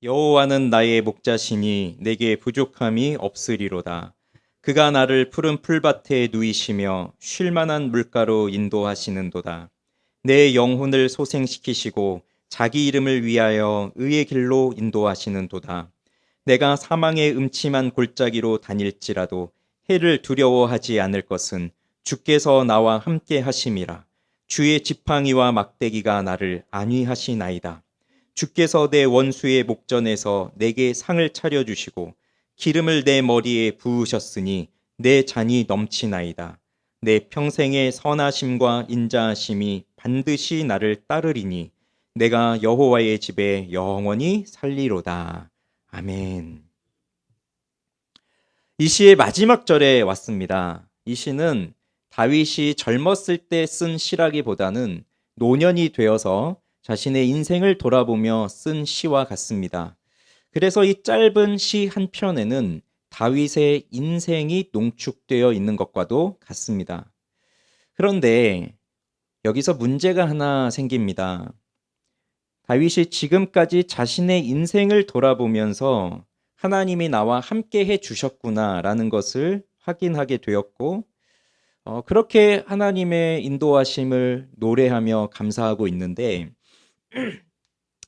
여호와는 나의 목자시니 내게 부족함이 없으리로다. 그가 나를 푸른 풀밭에 누이시며 쉴 만한 물가로 인도하시는도다. 내 영혼을 소생시키시고 자기 이름을 위하여 의의 길로 인도하시는도다. 내가 사망의 음침한 골짜기로 다닐지라도 해를 두려워하지 않을 것은 주께서 나와 함께 하심이라. 주의 지팡이와 막대기가 나를 안위하시나이다. 주께서 내 원수의 목전에서 내게 상을 차려주시고 기름을 내 머리에 부으셨으니 내 잔이 넘치나이다. 내 평생의 선하심과 인자하심이 반드시 나를 따르리니 내가 여호와의 집에 영원히 살리로다. 아멘. 이 시의 마지막 절에 왔습니다. 이 시는 다윗이 젊었을 때 쓴 시라기보다는 노년이 되어서 자신의 인생을 돌아보며 쓴 시와 같습니다. 그래서 이 짧은 시 한 편에는 다윗의 인생이 농축되어 있는 것과도 같습니다. 그런데 여기서 문제가 하나 생깁니다. 다윗이 지금까지 자신의 인생을 돌아보면서 하나님이 나와 함께 해 주셨구나라는 것을 확인하게 되었고, 그렇게 하나님의 인도하심을 노래하며 감사하고 있는데,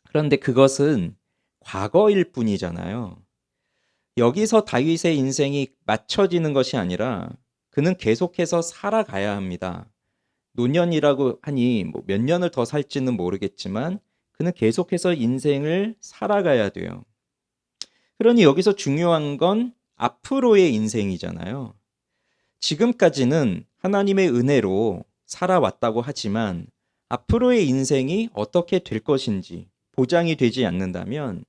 그런데 그것은 과거일 뿐이잖아요. 여기서 다윗의 인생이 맞춰지는 것이 아니라 그는 계속해서 살아가야 합니다. 노년이라고 하니 몇 년을 더 살지는 모르겠지만 그는 계속해서 인생을 살아가야 돼요. 그러니 여기서 중요한 건 앞으로의 인생이잖아요. 지금까지는 하나님의 은혜로 살아왔다고 하지만 앞으로의 인생이 어떻게 될 것인지 보장이 되지 않는다면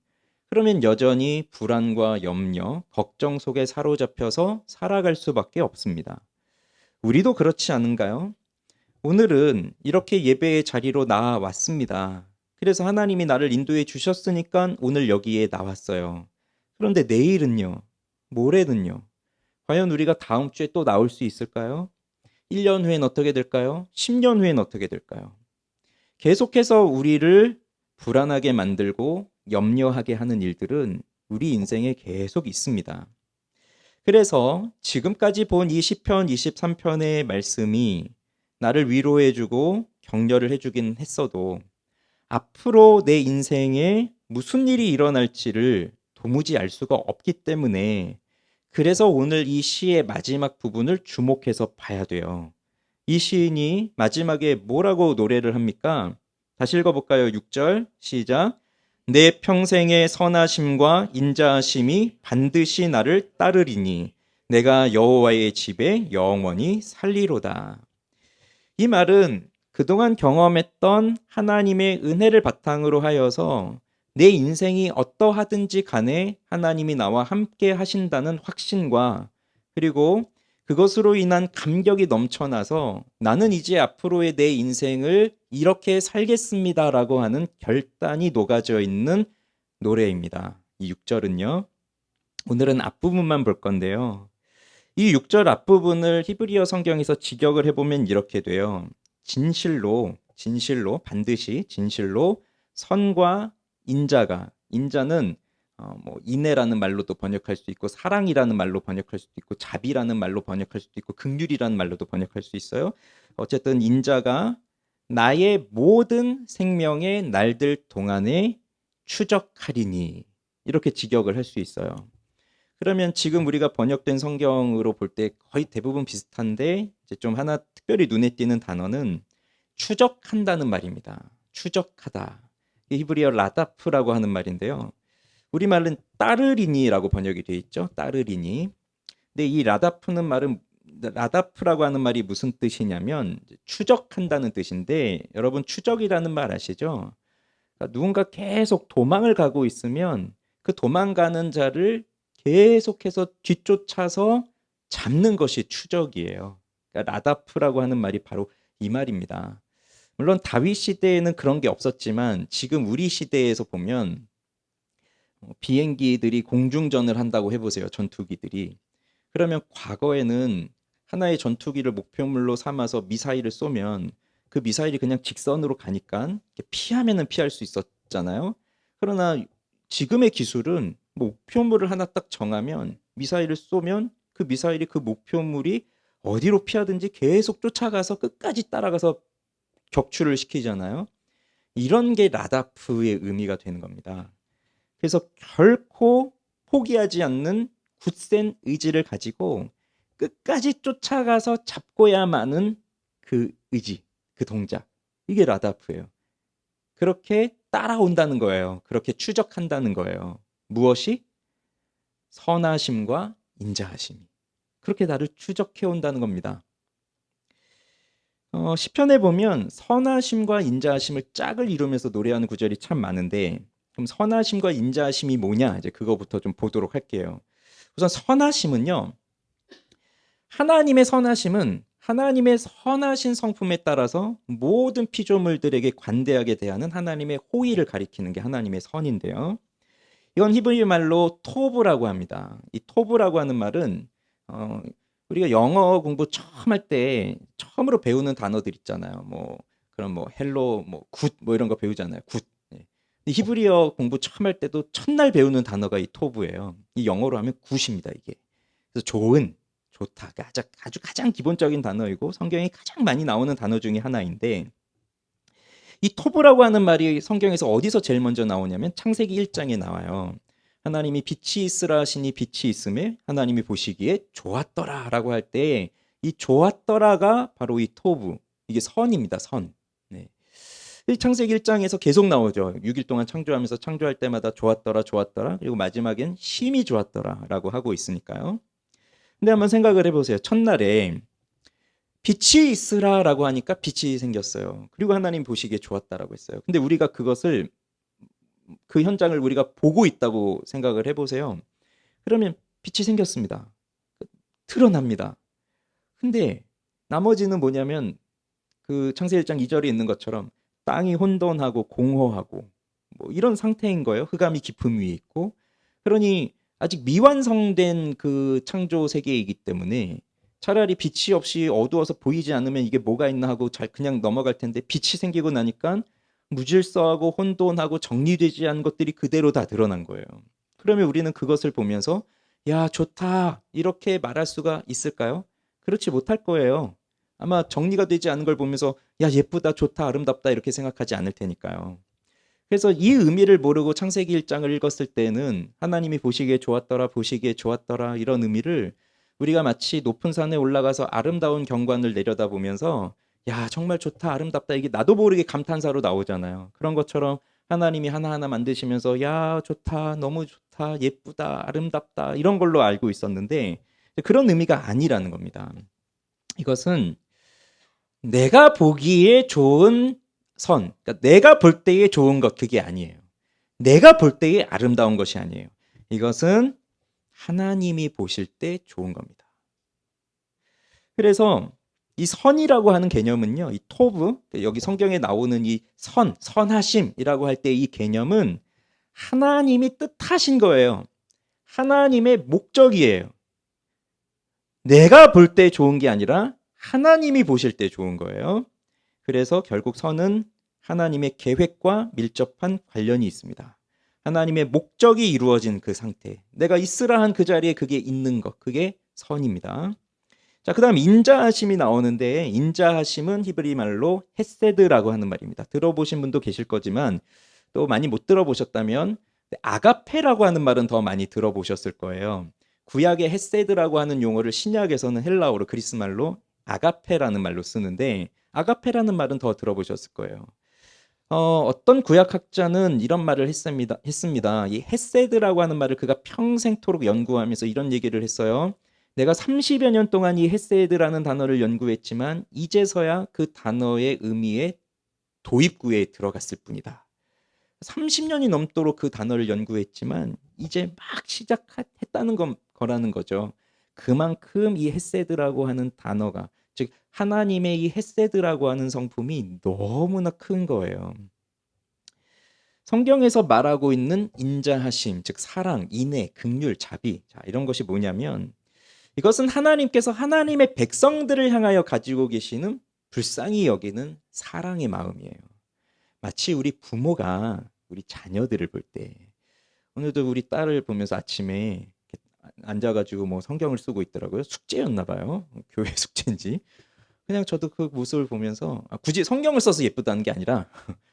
그러면 여전히 불안과 염려, 걱정 속에 사로잡혀서 살아갈 수밖에 없습니다. 우리도 그렇지 않은가요? 오늘은 이렇게 예배의 자리로 나왔습니다. 그래서 하나님이 나를 인도해 주셨으니까 오늘 여기에 나왔어요. 그런데 내일은요? 모레는요? 과연 우리가 다음 주에 또 나올 수 있을까요? 1년 후엔 어떻게 될까요? 10년 후엔 어떻게 될까요? 계속해서 우리를 불안하게 만들고 염려하게 하는 일들은 우리 인생에 계속 있습니다. 그래서 지금까지 본 이 시편 23편의 말씀이 나를 위로해주고 격려를 해주긴 했어도 앞으로 내 인생에 무슨 일이 일어날지를 도무지 알 수가 없기 때문에 그래서 오늘 이 시의 마지막 부분을 주목해서 봐야 돼요. 이 시인이 마지막에 뭐라고 노래를 합니까? 다시 읽어볼까요? 6절 시작. 내 평생의 선하심과 인자하심이 반드시 나를 따르리니 내가 여호와의 집에 영원히 살리로다. 이 말은 그동안 경험했던 하나님의 은혜를 바탕으로 하여서 내 인생이 어떠하든지 간에 하나님이 나와 함께 하신다는 확신과 그리고 그것으로 인한 감격이 넘쳐나서 나는 이제 앞으로의 내 인생을 이렇게 살겠습니다라고 하는 결단이 녹아져 있는 노래입니다. 이 6절은요. 오늘은 앞부분만 볼 건데요. 이 6절 앞부분을 히브리어 성경에서 직역을 해보면 이렇게 돼요. 진실로 반드시 진실로 선과 인자가 인자는 인애라는 말로도 번역할 수 있고 사랑이라는 말로 번역할 수도 있고 자비라는 말로 번역할 수도 있고 긍휼이라는 말로도 번역할 수 있어요. 어쨌든 인자가 나의 모든 생명의 날들 동안에 추적하리니 이렇게 직역을 할 수 있어요. 그러면 지금 우리가 번역된 성경으로 볼 때 거의 대부분 비슷한데 이제 좀 하나 특별히 눈에 띄는 단어는 추적한다는 말입니다. 추적하다. 히브리어 라다프라고 하는 말인데요. 우리말은 따르리니라고 번역이 되어 있죠. 따르리니. 근데 이 라다프라고 하는 말이 무슨 뜻이냐면 추적한다는 뜻인데 여러분 추적이라는 말 아시죠? 그러니까 누군가 계속 도망을 가고 있으면 그 도망가는 자를 계속해서 뒤쫓아서 잡는 것이 추적이에요. 그러니까 라다프라고 하는 말이 바로 이 말입니다. 물론 다윗 시대에는 그런 게 없었지만 지금 우리 시대에서 보면 비행기들이 공중전을 한다고 해보세요. 전투기들이. 그러면 과거에는 하나의 전투기를 목표물로 삼아서 미사일을 쏘면 그 미사일이 그냥 직선으로 가니까 피하면은 피할 수 있었잖아요. 그러나 지금의 기술은 목표물을 하나 딱 정하면 미사일을 쏘면 그 미사일이 그 목표물이 어디로 피하든지 계속 쫓아가서 끝까지 따라가서 격추를 시키잖아요. 이런 게 라다프의 의미가 되는 겁니다. 그래서 결코 포기하지 않는 굳센 의지를 가지고 끝까지 쫓아가서 잡고야만은 그 의지, 그 동작. 이게 라다프예요. 그렇게 따라온다는 거예요. 그렇게 추적한다는 거예요. 무엇이? 선하심과 인자하심이. 그렇게 나를 추적해 온다는 겁니다. 시편에 보면 선하심과 인자하심을 짝을 이루면서 노래하는 구절이 참 많은데, 그럼 선하심과 인자하심이 뭐냐? 이제 그거부터 좀 보도록 할게요. 우선 선하심은요. 하나님의 선하심은 하나님의 선하신 성품에 따라서 모든 피조물들에게 관대하게 대하는 하나님의 호의를 가리키는 게 하나님의 선인데요. 이건 히브리 말로 토브라고 합니다. 이 토브라고 하는 말은 우리가 영어 공부 처음 할 때 처음으로 배우는 단어들 있잖아요. 뭐 그런 뭐 헬로 뭐 굿 뭐 이런 거 배우잖아요. 굿. 예. 히브리어 공부 처음 할 때도 첫날 배우는 단어가 이 토브예요. 이 영어로 하면 굿입니다, 이게. 그래서 좋은, 좋다. 아주 가장 기본적인 단어이고 성경에 가장 많이 나오는 단어 중에 하나인데, 이 토브라고 하는 말이 성경에서 어디서 제일 먼저 나오냐면 창세기 1장에 나와요. 하나님이 빛이 있으라 하시니 빛이 있음에 하나님이 보시기에 좋았더라라고 할 때 이 좋았더라가 바로 이 토브, 이게 선입니다. 선. 네. 이 창세기 1장에서 계속 나오죠. 6일 동안 창조하면서 창조할 때마다 좋았더라 좋았더라, 그리고 마지막엔 심히 좋았더라라고 하고 있으니까요. 근데 한번 생각을 해보세요. 첫날에 빛이 있으라라고 하니까 빛이 생겼어요. 그리고 하나님 보시기에 좋았다라고 했어요. 근데 우리가 그것을, 그 현장을 우리가 보고 있다고 생각을 해보세요. 그러면 빛이 생겼습니다. 드러납니다. 근데 나머지는 뭐냐면 그 창세기 1장 2절에 있는 것처럼 땅이 혼돈하고 공허하고 뭐 이런 상태인 거예요. 흑암이 깊음 위에 있고. 그러니 아직 미완성된 그 창조 세계이기 때문에 차라리 빛이 없이 어두워서 보이지 않으면 이게 뭐가 있나 하고 잘 그냥 넘어갈 텐데, 빛이 생기고 나니까 무질서하고 혼돈하고 정리되지 않은 것들이 그대로 다 드러난 거예요. 그러면 우리는 그것을 보면서 야, 좋다, 이렇게 말할 수가 있을까요? 그렇지 못할 거예요. 아마 정리가 되지 않은 걸 보면서 야, 예쁘다, 좋다, 아름답다 이렇게 생각하지 않을 테니까요. 그래서 이 의미를 모르고 창세기 1장을 읽었을 때는 하나님이 보시기에 좋았더라, 보시기에 좋았더라, 이런 의미를 우리가 마치 높은 산에 올라가서 아름다운 경관을 내려다보면서 야, 정말 좋다, 아름답다, 이게 나도 모르게 감탄사로 나오잖아요. 그런 것처럼 하나님이 하나하나 만드시면서 야, 좋다, 너무 좋다, 예쁘다, 아름답다, 이런 걸로 알고 있었는데 그런 의미가 아니라는 겁니다. 이것은 내가 보기에 좋은 선, 그러니까 내가 볼 때에 좋은 것, 그게 아니에요. 내가 볼 때에 아름다운 것이 아니에요. 이것은 하나님이 보실 때 좋은 겁니다. 그래서 이 선이라고 하는 개념은요, 이 토브, 여기 성경에 나오는 이 선, 선하심이라고 할 때 이 개념은 하나님이 뜻하신 거예요. 하나님의 목적이에요. 내가 볼 때 좋은 게 아니라 하나님이 보실 때 좋은 거예요. 그래서 결국 선은 하나님의 계획과 밀접한 관련이 있습니다. 하나님의 목적이 이루어진 그 상태, 내가 있으라 한 그 자리에 그게 있는 것, 그게 선입니다. 자, 그 다음 인자하심이 나오는데, 인자하심은 히브리 말로 헤세드라고 하는 말입니다. 들어보신 분도 계실 거지만 또 많이 못 들어보셨다면 아가페라고 하는 말은 더 많이 들어보셨을 거예요. 구약의 헤세드라고 하는 용어를 신약에서는 헬라어로, 그리스 말로 아가페라는 말로 쓰는데, 아가페라는 말은 더 들어보셨을 거예요. 어떤 구약학자는 이런 말을 했습니다. 이 헤세드라고 하는 말을 그가 평생토록 연구하면서 이런 얘기를 했어요. 내가 30여 년 동안 이 헤세드라는 단어를 연구했지만 이제서야 그 단어의 의미에 도입구에 들어갔을 뿐이다. 30년이 넘도록 그 단어를 연구했지만 이제 막 시작했다는 거라는 거죠. 그만큼 이 헤세드라고 하는 단어가, 즉 하나님의 이 헤세드라고 하는 성품이 너무나 큰 거예요. 성경에서 말하고 있는 인자하심, 즉 사랑, 인애, 긍휼, 자비, 자, 이런 것이 뭐냐면 이것은 하나님께서 하나님의 백성들을 향하여 가지고 계시는 불쌍히 여기는 사랑의 마음이에요. 마치 우리 부모가 우리 자녀들을 볼 때 오늘도 우리 딸을 보면서 아침에 이렇게 앉아가지고 뭐 성경을 쓰고 있더라고요. 숙제였나 봐요. 교회 숙제인지. 그냥 저도 그 모습을 보면서 굳이 성경을 써서 예쁘다는 게 아니라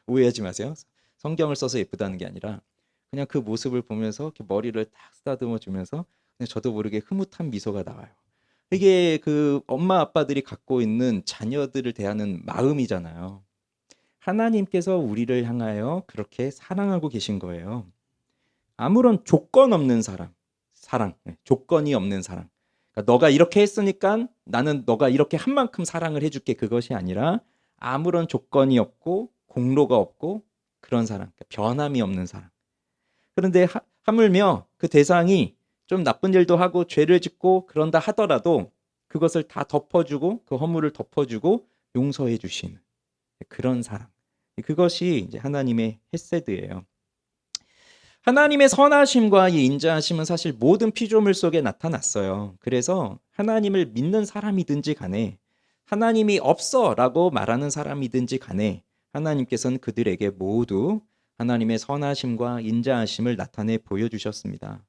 오해하지 마세요. 성경을 써서 예쁘다는 게 아니라 그냥 그 모습을 보면서 이렇게 머리를 딱 쓰다듬어 주면서 그냥 저도 모르게 흐뭇한 미소가 나와요. 이게 그 엄마 아빠들이 갖고 있는 자녀들을 대하는 마음이잖아요. 하나님께서 우리를 향하여 그렇게 사랑하고 계신 거예요. 아무런 조건 없는 사랑, 조건이 없는 사랑. 그러니까 너가 이렇게 했으니까 나는 너가 이렇게 한 만큼 사랑을 해줄게, 그것이 아니라 아무런 조건이 없고 공로가 없고 그런 사랑, 그러니까 변함이 없는 사랑. 그런데 하물며 그 대상이 좀 나쁜 일도 하고 죄를 짓고 그런다 하더라도 그것을 다 덮어주고 그 허물을 덮어주고 용서해 주시는 그런 사랑. 그것이 이제 하나님의 헤세드예요. 하나님의 선하심과 이 인자하심은 사실 모든 피조물 속에 나타났어요. 그래서 하나님을 믿는 사람이든지 간에 하나님이 없어라고 말하는 사람이든지 간에 하나님께서는 그들에게 모두 하나님의 선하심과 인자하심을 나타내 보여주셨습니다.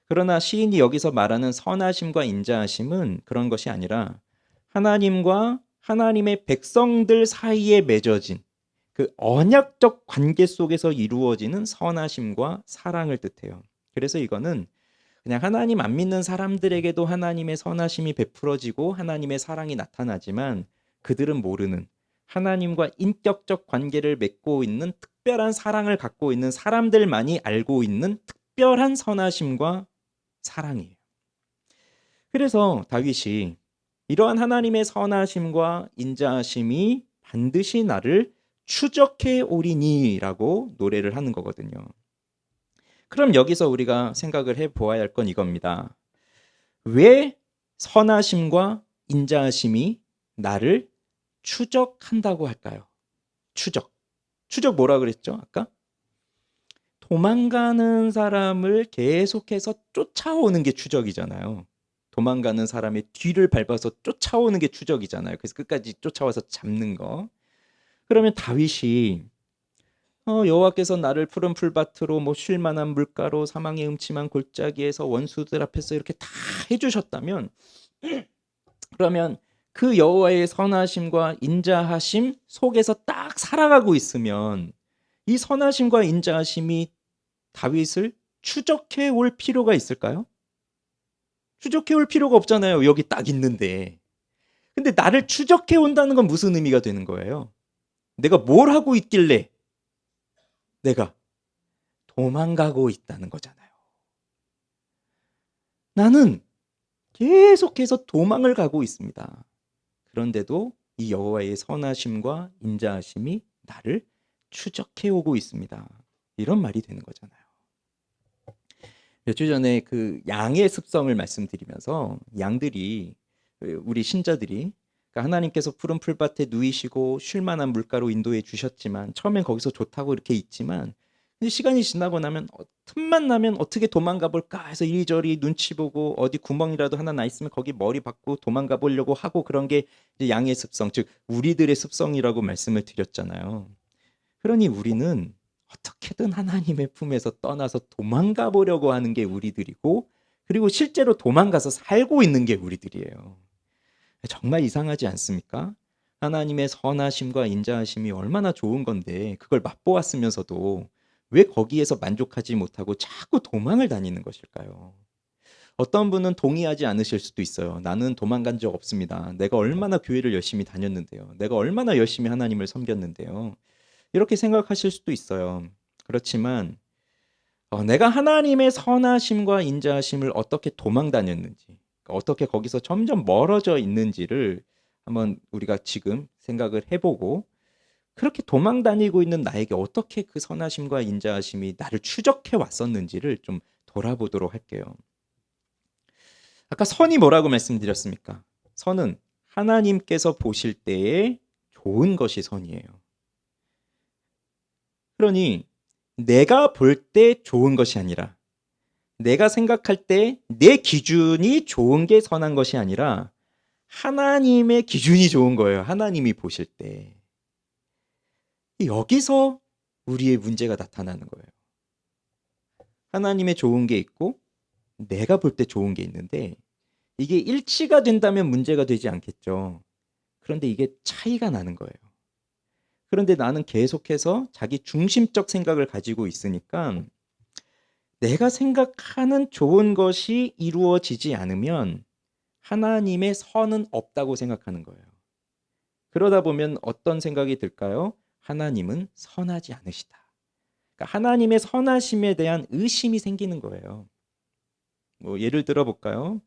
그러나 시인이 여기서 말하는 선하심과 인자하심은 그런 것이 아니라 하나님과 하나님의 백성들 사이에 맺어진 그 언약적 관계 속에서 이루어지는 선하심과 사랑을 뜻해요. 그래서 이거는 그냥 하나님 안 믿는 사람들에게도 하나님의 선하심이 베풀어지고 하나님의 사랑이 나타나지만 그들은 모르는 하나님과 인격적 관계를 맺고 있는 특별한 사랑을 갖고 있는 사람들만이 알고 있는 특별한 선하심과 사랑이에요. 그래서 다윗이 이러한 하나님의 선하심과 인자하심이 반드시 나를 추적해 오리니라고 노래를 하는 거거든요. 그럼 여기서 우리가 생각을 해 보아야 할 건 이겁니다. 왜 선하심과 인자하심이 나를 추적한다고 할까요? 추적. 추적 뭐라 그랬죠? 아까? 도망가는 사람을 계속해서 쫓아오는 게 추적이잖아요. 도망가는 사람의 뒤를 밟아서 쫓아오는 게 추적이잖아요. 그래서 끝까지 쫓아와서 잡는 거. 그러면 다윗이 여호와께서 나를 푸른 풀밭으로 뭐 쉴 만한 물가로 사망의 음침한 골짜기에서 원수들 앞에서 이렇게 다 해주셨다면 그러면 그 여호와의 선하심과 인자하심 속에서 딱 살아가고 있으면 이 선하심과 인자하심이 다윗을 추적해 올 필요가 있을까요? 추적해 올 필요가 없잖아요. 여기 딱 있는데. 근데 나를 추적해 온다는 건 무슨 의미가 되는 거예요? 내가 뭘 하고 있길래 내가 도망가고 있다는 거잖아요. 나는 계속해서 도망을 가고 있습니다. 그런데도 이 여호와의 선하심과 인자하심이 나를 추적해 오고 있습니다. 이런 말이 되는 거잖아요. 몇 주 전에 그 양의 습성을 말씀드리면서 양들이 우리 신자들이 그러니까 하나님께서 푸른 풀밭에 누이시고 쉴 만한 물가로 인도해 주셨지만 처음엔 거기서 좋다고 이렇게 있지만 시간이 지나고 나면 틈만 나면 어떻게 도망가 볼까 해서 이리저리 눈치 보고 어디 구멍이라도 하나 나 있으면 거기 머리 박고 도망가 보려고 하고 그런 게 이제 양의 습성, 즉 우리들의 습성이라고 말씀을 드렸잖아요. 그러니 우리는 어떻게든 하나님의 품에서 떠나서 도망가 보려고 하는 게 우리들이고 그리고 실제로 도망가서 살고 있는 게 우리들이에요. 정말 이상하지 않습니까? 하나님의 선하심과 인자하심이 얼마나 좋은 건데 그걸 맛보았으면서도 왜 거기에서 만족하지 못하고 자꾸 도망을 다니는 것일까요? 어떤 분은 동의하지 않으실 수도 있어요. 나는 도망간 적 없습니다. 내가 얼마나 교회를 열심히 다녔는데요. 내가 얼마나 열심히 하나님을 섬겼는데요. 이렇게 생각하실 수도 있어요. 그렇지만 내가 하나님의 선하심과 인자하심을 어떻게 도망 다녔는지, 어떻게 거기서 점점 멀어져 있는지를 한번 우리가 지금 생각을 해보고 그렇게 도망 다니고 있는 나에게 어떻게 그 선하심과 인자하심이 나를 추적해 왔었는지를 좀 돌아보도록 할게요. 아까 선이 뭐라고 말씀드렸습니까? 선은 하나님께서 보실 때에 좋은 것이 선이에요. 그러니 내가 볼 때 좋은 것이 아니라 내가 생각할 때 내 기준이 좋은 게 선한 것이 아니라 하나님의 기준이 좋은 거예요. 하나님이 보실 때. 여기서 우리의 문제가 나타나는 거예요. 하나님의 좋은 게 있고 내가 볼 때 좋은 게 있는데 이게 일치가 된다면 문제가 되지 않겠죠. 그런데 이게 차이가 나는 거예요. 그런데 나는 계속해서 자기 중심적 생각을 가지고 있으니까 내가 생각하는 좋은 것이 이루어지지 않으면 하나님의 선은 없다고 생각하는 거예요. 그러다 보면 어떤 생각이 들까요? 하나님은 선하지 않으시다. 그러니까 하나님의 선하심에 대한 의심이 생기는 거예요. 뭐 예를 들어 볼까요?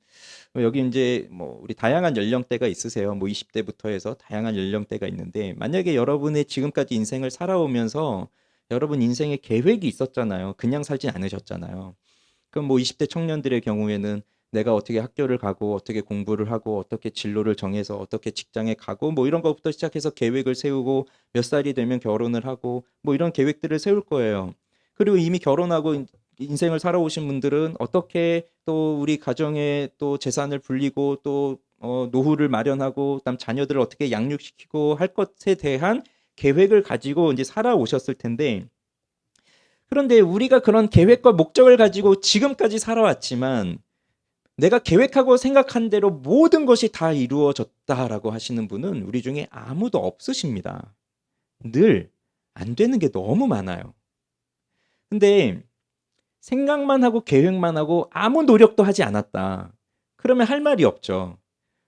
여기 이제 뭐 우리 다양한 연령대가 있으세요. 뭐 20대부터 해서 다양한 연령대가 있는데 만약에 여러분의 지금까지 인생을 살아오면서 여러분 인생에 계획이 있었잖아요. 그냥 살진 않으셨잖아요. 그럼 뭐 20대 청년들의 경우에는 내가 어떻게 학교를 가고 어떻게 공부를 하고 어떻게 진로를 정해서 어떻게 직장에 가고 뭐 이런 것부터 시작해서 계획을 세우고 몇 살이 되면 결혼을 하고 뭐 이런 계획들을 세울 거예요. 그리고 이미 결혼하고 인생을 살아오신 분들은 어떻게 또 우리 가정에 또 재산을 불리고 또 노후를 마련하고 그다음 자녀들을 어떻게 양육시키고 할 것에 대한 계획을 가지고 이제 살아오셨을 텐데 그런데 우리가 그런 계획과 목적을 가지고 지금까지 살아왔지만 내가 계획하고 생각한 대로 모든 것이 다 이루어졌다라고 하시는 분은 우리 중에 아무도 없으십니다. 늘 안 되는 게 너무 많아요. 근데 생각만 하고 계획만 하고 아무 노력도 하지 않았다. 그러면 할 말이 없죠.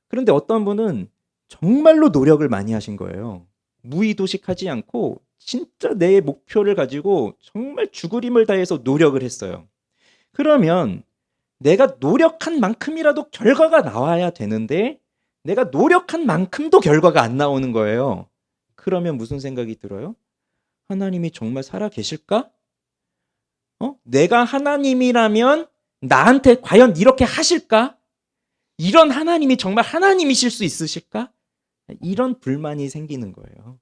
그런데 어떤 분은 정말로 노력을 많이 하신 거예요. 무의도식하지 않고 진짜 내 목표를 가지고 정말 죽을 힘을 다해서 노력을 했어요. 그러면 내가 노력한 만큼이라도 결과가 나와야 되는데 내가 노력한 만큼도 결과가 안 나오는 거예요. 그러면 무슨 생각이 들어요? 하나님이 정말 살아 계실까? 내가 하나님이라면 나한테 과연 이렇게 하실까? 이런 하나님이 정말 하나님이실 수 있으실까? 이런 불만이 생기는 거예요.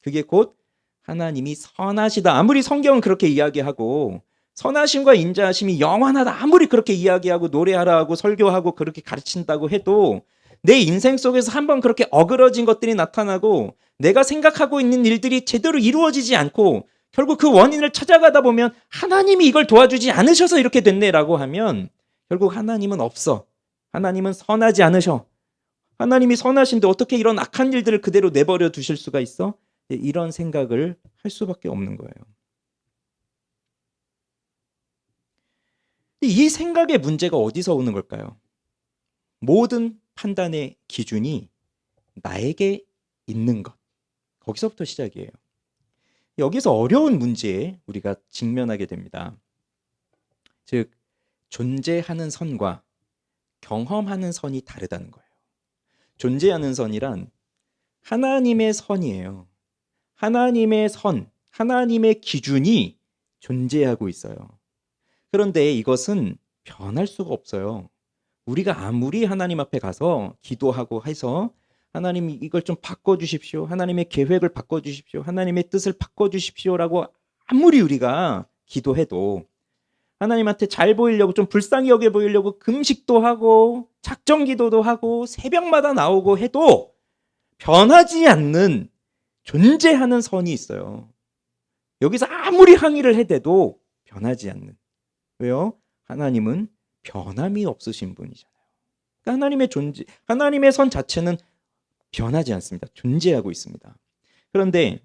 그게 곧 하나님이 선하시다. 아무리 성경은 그렇게 이야기하고 선하심과 인자하심이 영원하다. 아무리 그렇게 이야기하고 노래하라고 설교하고 그렇게 가르친다고 해도 내 인생 속에서 한번 그렇게 어그러진 것들이 나타나고 내가 생각하고 있는 일들이 제대로 이루어지지 않고 결국 그 원인을 찾아가다 보면 하나님이 이걸 도와주지 않으셔서 이렇게 됐네라고 하면 결국 하나님은 없어. 하나님은 선하지 않으셔. 하나님이 선하신데 어떻게 이런 악한 일들을 그대로 내버려 두실 수가 있어? 이런 생각을 할 수밖에 없는 거예요. 이 생각의 문제가 어디서 오는 걸까요? 모든 판단의 기준이 나에게 있는 것. 거기서부터 시작이에요. 여기서 어려운 문제에 우리가 직면하게 됩니다. 즉, 존재하는 선과 경험하는 선이 다르다는 거예요. 존재하는 선이란 하나님의 선이에요. 하나님의 선, 하나님의 기준이 존재하고 있어요. 그런데 이것은 변할 수가 없어요. 우리가 아무리 하나님 앞에 가서 기도하고 해서 하나님 이걸 좀 바꿔주십시오. 하나님의 계획을 바꿔주십시오. 하나님의 뜻을 바꿔주십시오라고 아무리 우리가 기도해도 하나님한테 잘 보이려고 좀 불쌍히 여겨 보이려고 금식도 하고 작정 기도도 하고 새벽마다 나오고 해도 변하지 않는 존재하는 선이 있어요. 여기서 아무리 항의를 해대도 변하지 않는. 왜요? 하나님은 변함이 없으신 분이잖아요. 그러니까 하나님의 존재, 하나님의 선 자체는 변하지 않습니다. 존재하고 있습니다. 그런데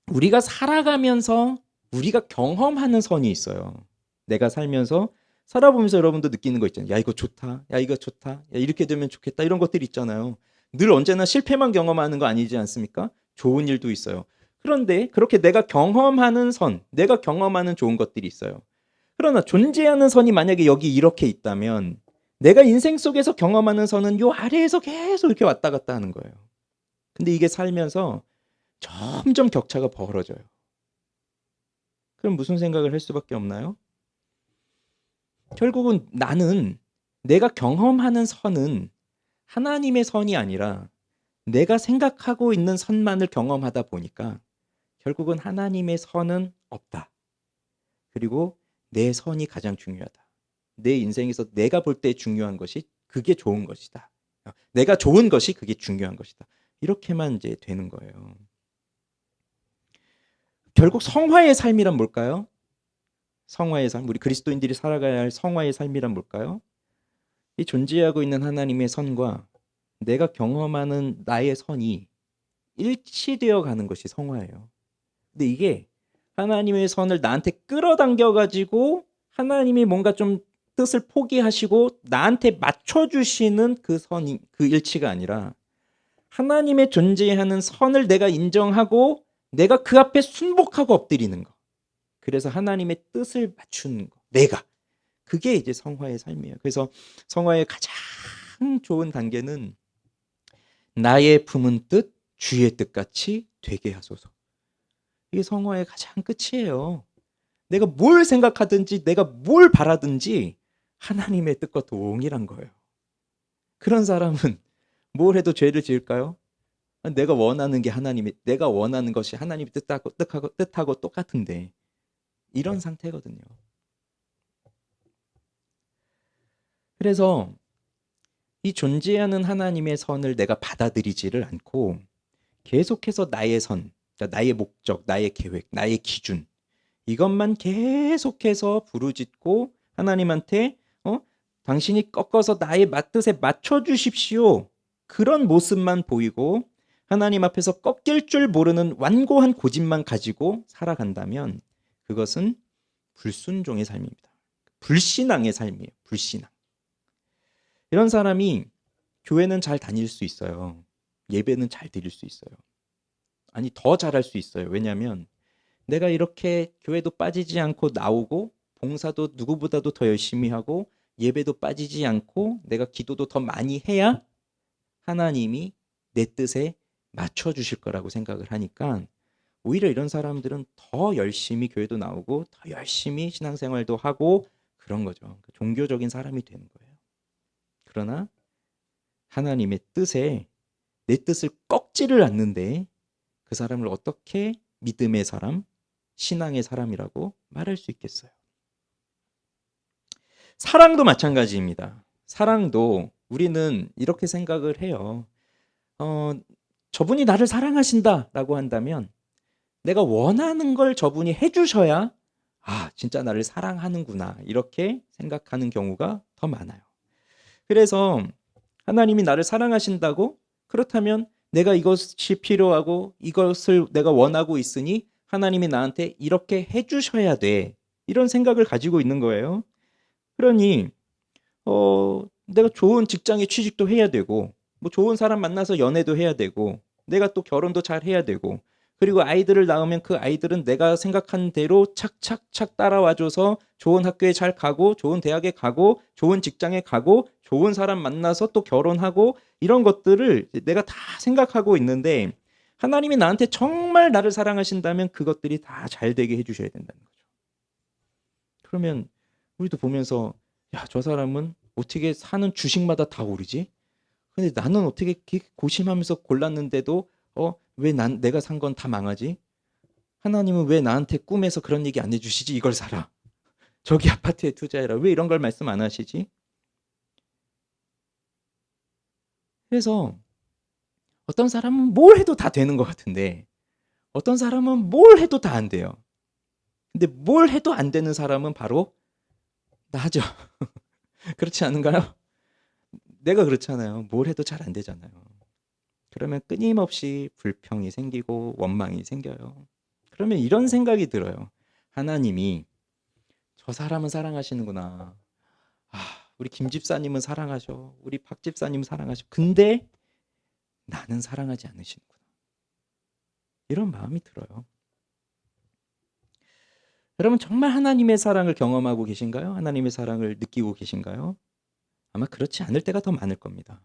우리가 살아가면서 우리가 경험하는 선이 있어요. 내가 살면서 살아보면서 여러분도 느끼는 거 있잖아요. 야, 이거 좋다. 야, 이거 좋다. 야, 이렇게 되면 좋겠다. 이런 것들이 있잖아요. 늘 언제나 실패만 경험하는 거 아니지 않습니까? 좋은 일도 있어요. 그런데 그렇게 내가 경험하는 선, 내가 경험하는 좋은 것들이 있어요. 그러나 존재하는 선이 만약에 여기 이렇게 있다면 내가 인생 속에서 경험하는 선은 요 아래에서 계속 이렇게 왔다 갔다 하는 거예요. 근데 이게 살면서 점점 격차가 벌어져요. 그럼 무슨 생각을 할 수밖에 없나요? 결국은 나는 내가 경험하는 선은 하나님의 선이 아니라 내가 생각하고 있는 선만을 경험하다 보니까 결국은 하나님의 선은 없다. 그리고 내 선이 가장 중요하다. 내 인생에서 내가 볼 때 중요한 것이 그게 좋은 것이다. 내가 좋은 것이 그게 중요한 것이다. 이렇게만 이제 되는 거예요. 결국 성화의 삶이란 뭘까요? 성화의 삶, 우리 그리스도인들이 살아가야 할 성화의 삶이란 뭘까요? 이 존재하고 있는 하나님의 선과 내가 경험하는 나의 선이 일치되어 가는 것이 성화예요. 근데 이게 하나님의 선을 나한테 끌어당겨 가지고 하나님이 뭔가 좀 뜻을 포기하시고 나한테 맞춰주시는 그 선이, 그 일치가 아니라 하나님의 존재하는 선을 내가 인정하고 내가 그 앞에 순복하고 엎드리는 거. 그래서 하나님의 뜻을 맞추는 거. 내가. 그게 이제 성화의 삶이에요. 그래서 성화의 가장 좋은 단계는 나의 품은 뜻, 주의 뜻같이 되게 하소서. 이게 성화의 가장 끝이에요. 내가 뭘 생각하든지 내가 뭘 바라든지 하나님의 뜻과 동일한 거예요. 그런 사람은 뭘 해도 죄를 지을까요? 내가 원하는 게 내가 원하는 것이 하나님의 뜻하고 똑같은데 이런 상태거든요. 그래서 이 존재하는 하나님의 선을 내가 받아들이지를 않고 계속해서 나의 선, 그러니까 나의 목적, 나의 계획, 나의 기준 이것만 계속해서 부르짖고 하나님한테 당신이 꺾어서 나의 뜻에 맞춰주십시오. 그런 모습만 보이고 하나님 앞에서 꺾일 줄 모르는 완고한 고집만 가지고 살아간다면 그것은 불순종의 삶입니다. 불신앙의 삶이에요. 불신앙. 이런 사람이 교회는 잘 다닐 수 있어요. 예배는 잘 드릴 수 있어요. 아니 더 잘할 수 있어요. 왜냐하면 내가 이렇게 교회도 빠지지 않고 나오고 봉사도 누구보다도 더 열심히 하고 예배도 빠지지 않고 내가 기도도 더 많이 해야 하나님이 내 뜻에 맞춰주실 거라고 생각을 하니까 오히려 이런 사람들은 더 열심히 교회도 나오고 더 열심히 신앙생활도 하고 그런 거죠. 종교적인 사람이 되는 거예요. 그러나 하나님의 뜻에 내 뜻을 꺾지를 않는데 그 사람을 어떻게 믿음의 사람, 신앙의 사람이라고 말할 수 있겠어요? 사랑도 마찬가지입니다. 사랑도 우리는 이렇게 생각을 해요. 저분이 나를 사랑하신다라고 한다면 내가 원하는 걸 저분이 해주셔야 진짜 나를 사랑하는구나 이렇게 생각하는 경우가 더 많아요. 그래서 하나님이 나를 사랑하신다고 그렇다면 내가 이것이 필요하고 이것을 내가 원하고 있으니 하나님이 나한테 이렇게 해주셔야 돼 이런 생각을 가지고 있는 거예요. 그러니 내가 좋은 직장에 취직도 해야 되고 뭐 좋은 사람 만나서 연애도 해야 되고 내가 또 결혼도 잘 해야 되고 그리고 아이들을 낳으면 그 아이들은 내가 생각한 대로 착착착 따라와줘서 좋은 학교에 잘 가고 좋은 대학에 가고 좋은 직장에 가고 좋은 사람 만나서 또 결혼하고 이런 것들을 내가 다 생각하고 있는데 하나님이 나한테 정말 나를 사랑하신다면 그것들이 다 잘 되게 해주셔야 된다는 거죠. 그러면 우리도 보면서 저 사람은 어떻게 사는 주식마다 다 오르지? 근데 나는 어떻게 이렇게 고심하면서 골랐는데도 왜 내가 산 건 다 망하지? 하나님은 왜 나한테 꿈에서 그런 얘기 안 해주시지? 이걸 사라. 저기 아파트에 투자해라. 왜 이런 걸 말씀 안 하시지? 그래서 어떤 사람은 뭘 해도 다 되는 것 같은데 어떤 사람은 뭘 해도 다 안 돼요. 근데 뭘 해도 안 되는 사람은 바로 나죠. 그렇지 않은가요? 내가 그렇잖아요. 뭘 해도 잘 안 되잖아요. 그러면 끊임없이 불평이 생기고 원망이 생겨요. 그러면 이런 생각이 들어요. 하나님이 저 사람은 사랑하시는구나. 우리 김 집사님은 사랑하셔. 우리 박 집사님은 사랑하셔. 근데 나는 사랑하지 않으시는구나. 이런 마음이 들어요. 여러분 정말 하나님의 사랑을 경험하고 계신가요? 하나님의 사랑을 느끼고 계신가요? 아마 그렇지 않을 때가 더 많을 겁니다.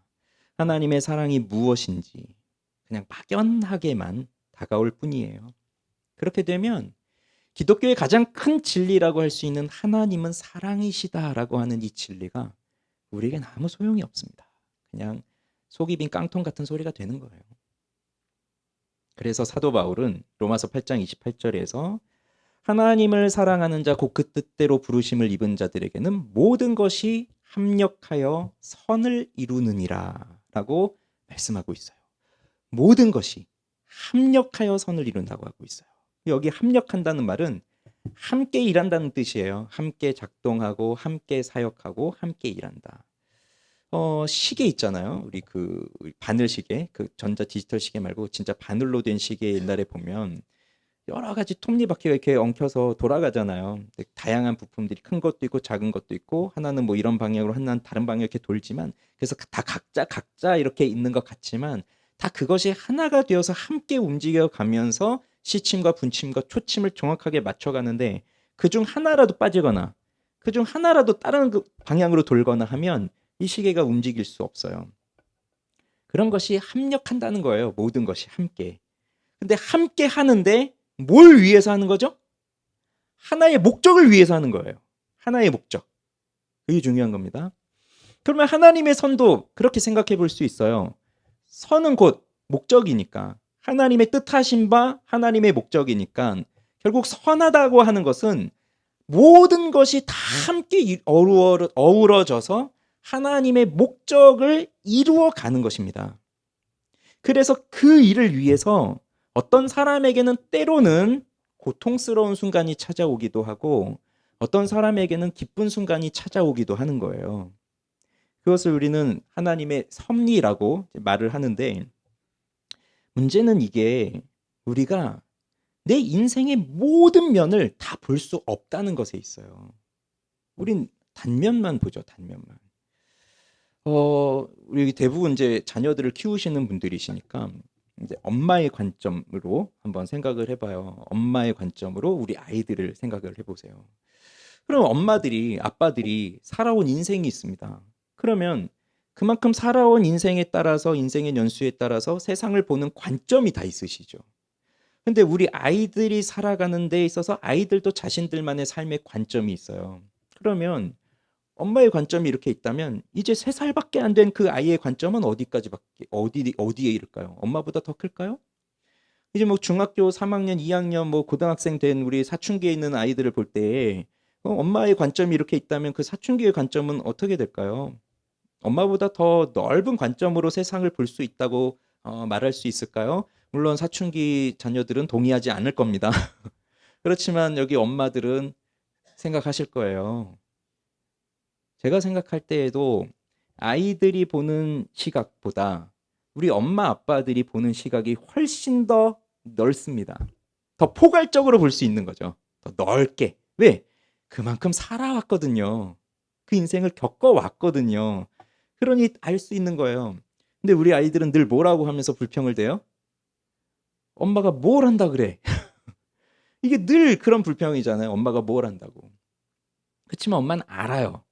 하나님의 사랑이 무엇인지 그냥 막연하게만 다가올 뿐이에요. 그렇게 되면 기독교의 가장 큰 진리라고 할 수 있는 하나님은 사랑이시다라고 하는 이 진리가 우리에겐 아무 소용이 없습니다. 그냥 속이 빈 깡통 같은 소리가 되는 거예요. 그래서 사도 바울은 로마서 8장 28절에서 하나님을 사랑하는 자 곧 그 뜻대로 부르심을 입은 자들에게는 모든 것이 합력하여 선을 이루느니라 라고 말씀하고 있어요. 모든 것이 합력하여 선을 이룬다고 하고 있어요. 여기 합력한다는 말은 함께 일한다는 뜻이에요. 함께 작동하고 함께 사역하고 함께 일한다. 시계 있잖아요. 우리 그 바늘 시계, 그 전자 디지털 시계 말고 진짜 바늘로 된 시계 옛날에 보면 여러 가지 톱니바퀴가 이렇게 엉켜서 돌아가잖아요. 다양한 부품들이 큰 것도 있고 작은 것도 있고 하나는 뭐 이런 방향으로 하나는 다른 방향으로 이렇게 돌지만 그래서 다 각자 이렇게 있는 것 같지만 다 그것이 하나가 되어서 함께 움직여 가면서 시침과 분침과 초침을 정확하게 맞춰가는데 그중 하나라도 빠지거나 그중 하나라도 다른 그 방향으로 돌거나 하면 이 시계가 움직일 수 없어요. 그런 것이 합력한다는 거예요. 모든 것이 함께. 근데 함께 하는데 뭘 위해서 하는 거죠? 하나의 목적을 위해서 하는 거예요. 하나의 목적. 그게 중요한 겁니다. 그러면 하나님의 선도 그렇게 생각해 볼 수 있어요. 선은 곧 목적이니까. 하나님의 뜻하신 바 하나님의 목적이니까 결국 선하다고 하는 것은 모든 것이 다 함께 어우러져서 하나님의 목적을 이루어 가는 것입니다. 그래서 그 일을 위해서 어떤 사람에게는 때로는 고통스러운 순간이 찾아오기도 하고 어떤 사람에게는 기쁜 순간이 찾아오기도 하는 거예요. 그것을 우리는 하나님의 섭리라고 말을 하는데 문제는 이게 우리가 내 인생의 모든 면을 다 볼 수 없다는 것에 있어요. 우린 단면만 보죠, 단면만. 우리 대부분 이제 자녀들을 키우시는 분들이시니까 이제 엄마의 관점으로 한번 생각을 해봐요. 엄마의 관점으로 우리 아이들을 생각을 해보세요. 그럼 엄마들이, 아빠들이 살아온 인생이 있습니다. 그러면 그만큼 살아온 인생에 따라서 인생의 연수에 따라서 세상을 보는 관점이 다 있으시죠. 근데 우리 아이들이 살아가는 데 있어서 아이들도 자신들만의 삶의 관점이 있어요. 그러면 엄마의 관점이 이렇게 있다면 이제 3살밖에 안 된 그 아이의 관점은 어디에 이를까요? 엄마보다 더 클까요? 이제 뭐 중학교 3학년, 2학년, 뭐 고등학생 된 우리 사춘기에 있는 아이들을 볼 때 엄마의 관점이 이렇게 있다면 그 사춘기의 관점은 어떻게 될까요? 엄마보다 더 넓은 관점으로 세상을 볼 수 있다고 말할 수 있을까요? 물론 사춘기 자녀들은 동의하지 않을 겁니다. 그렇지만 여기 엄마들은 생각하실 거예요. 제가 생각할 때에도 아이들이 보는 시각보다 우리 엄마 아빠들이 보는 시각이 훨씬 더 넓습니다. 더 포괄적으로 볼 수 있는 거죠. 더 넓게. 왜? 그만큼 살아왔거든요. 그 인생을 겪어왔거든요. 그러니 알 수 있는 거예요. 근데 우리 아이들은 늘 뭐라고 하면서 불평을 대요? 엄마가 뭘 한다 그래? 이게 늘 그런 불평이잖아요. 엄마가 뭘 한다고. 그렇지만 엄마는 알아요.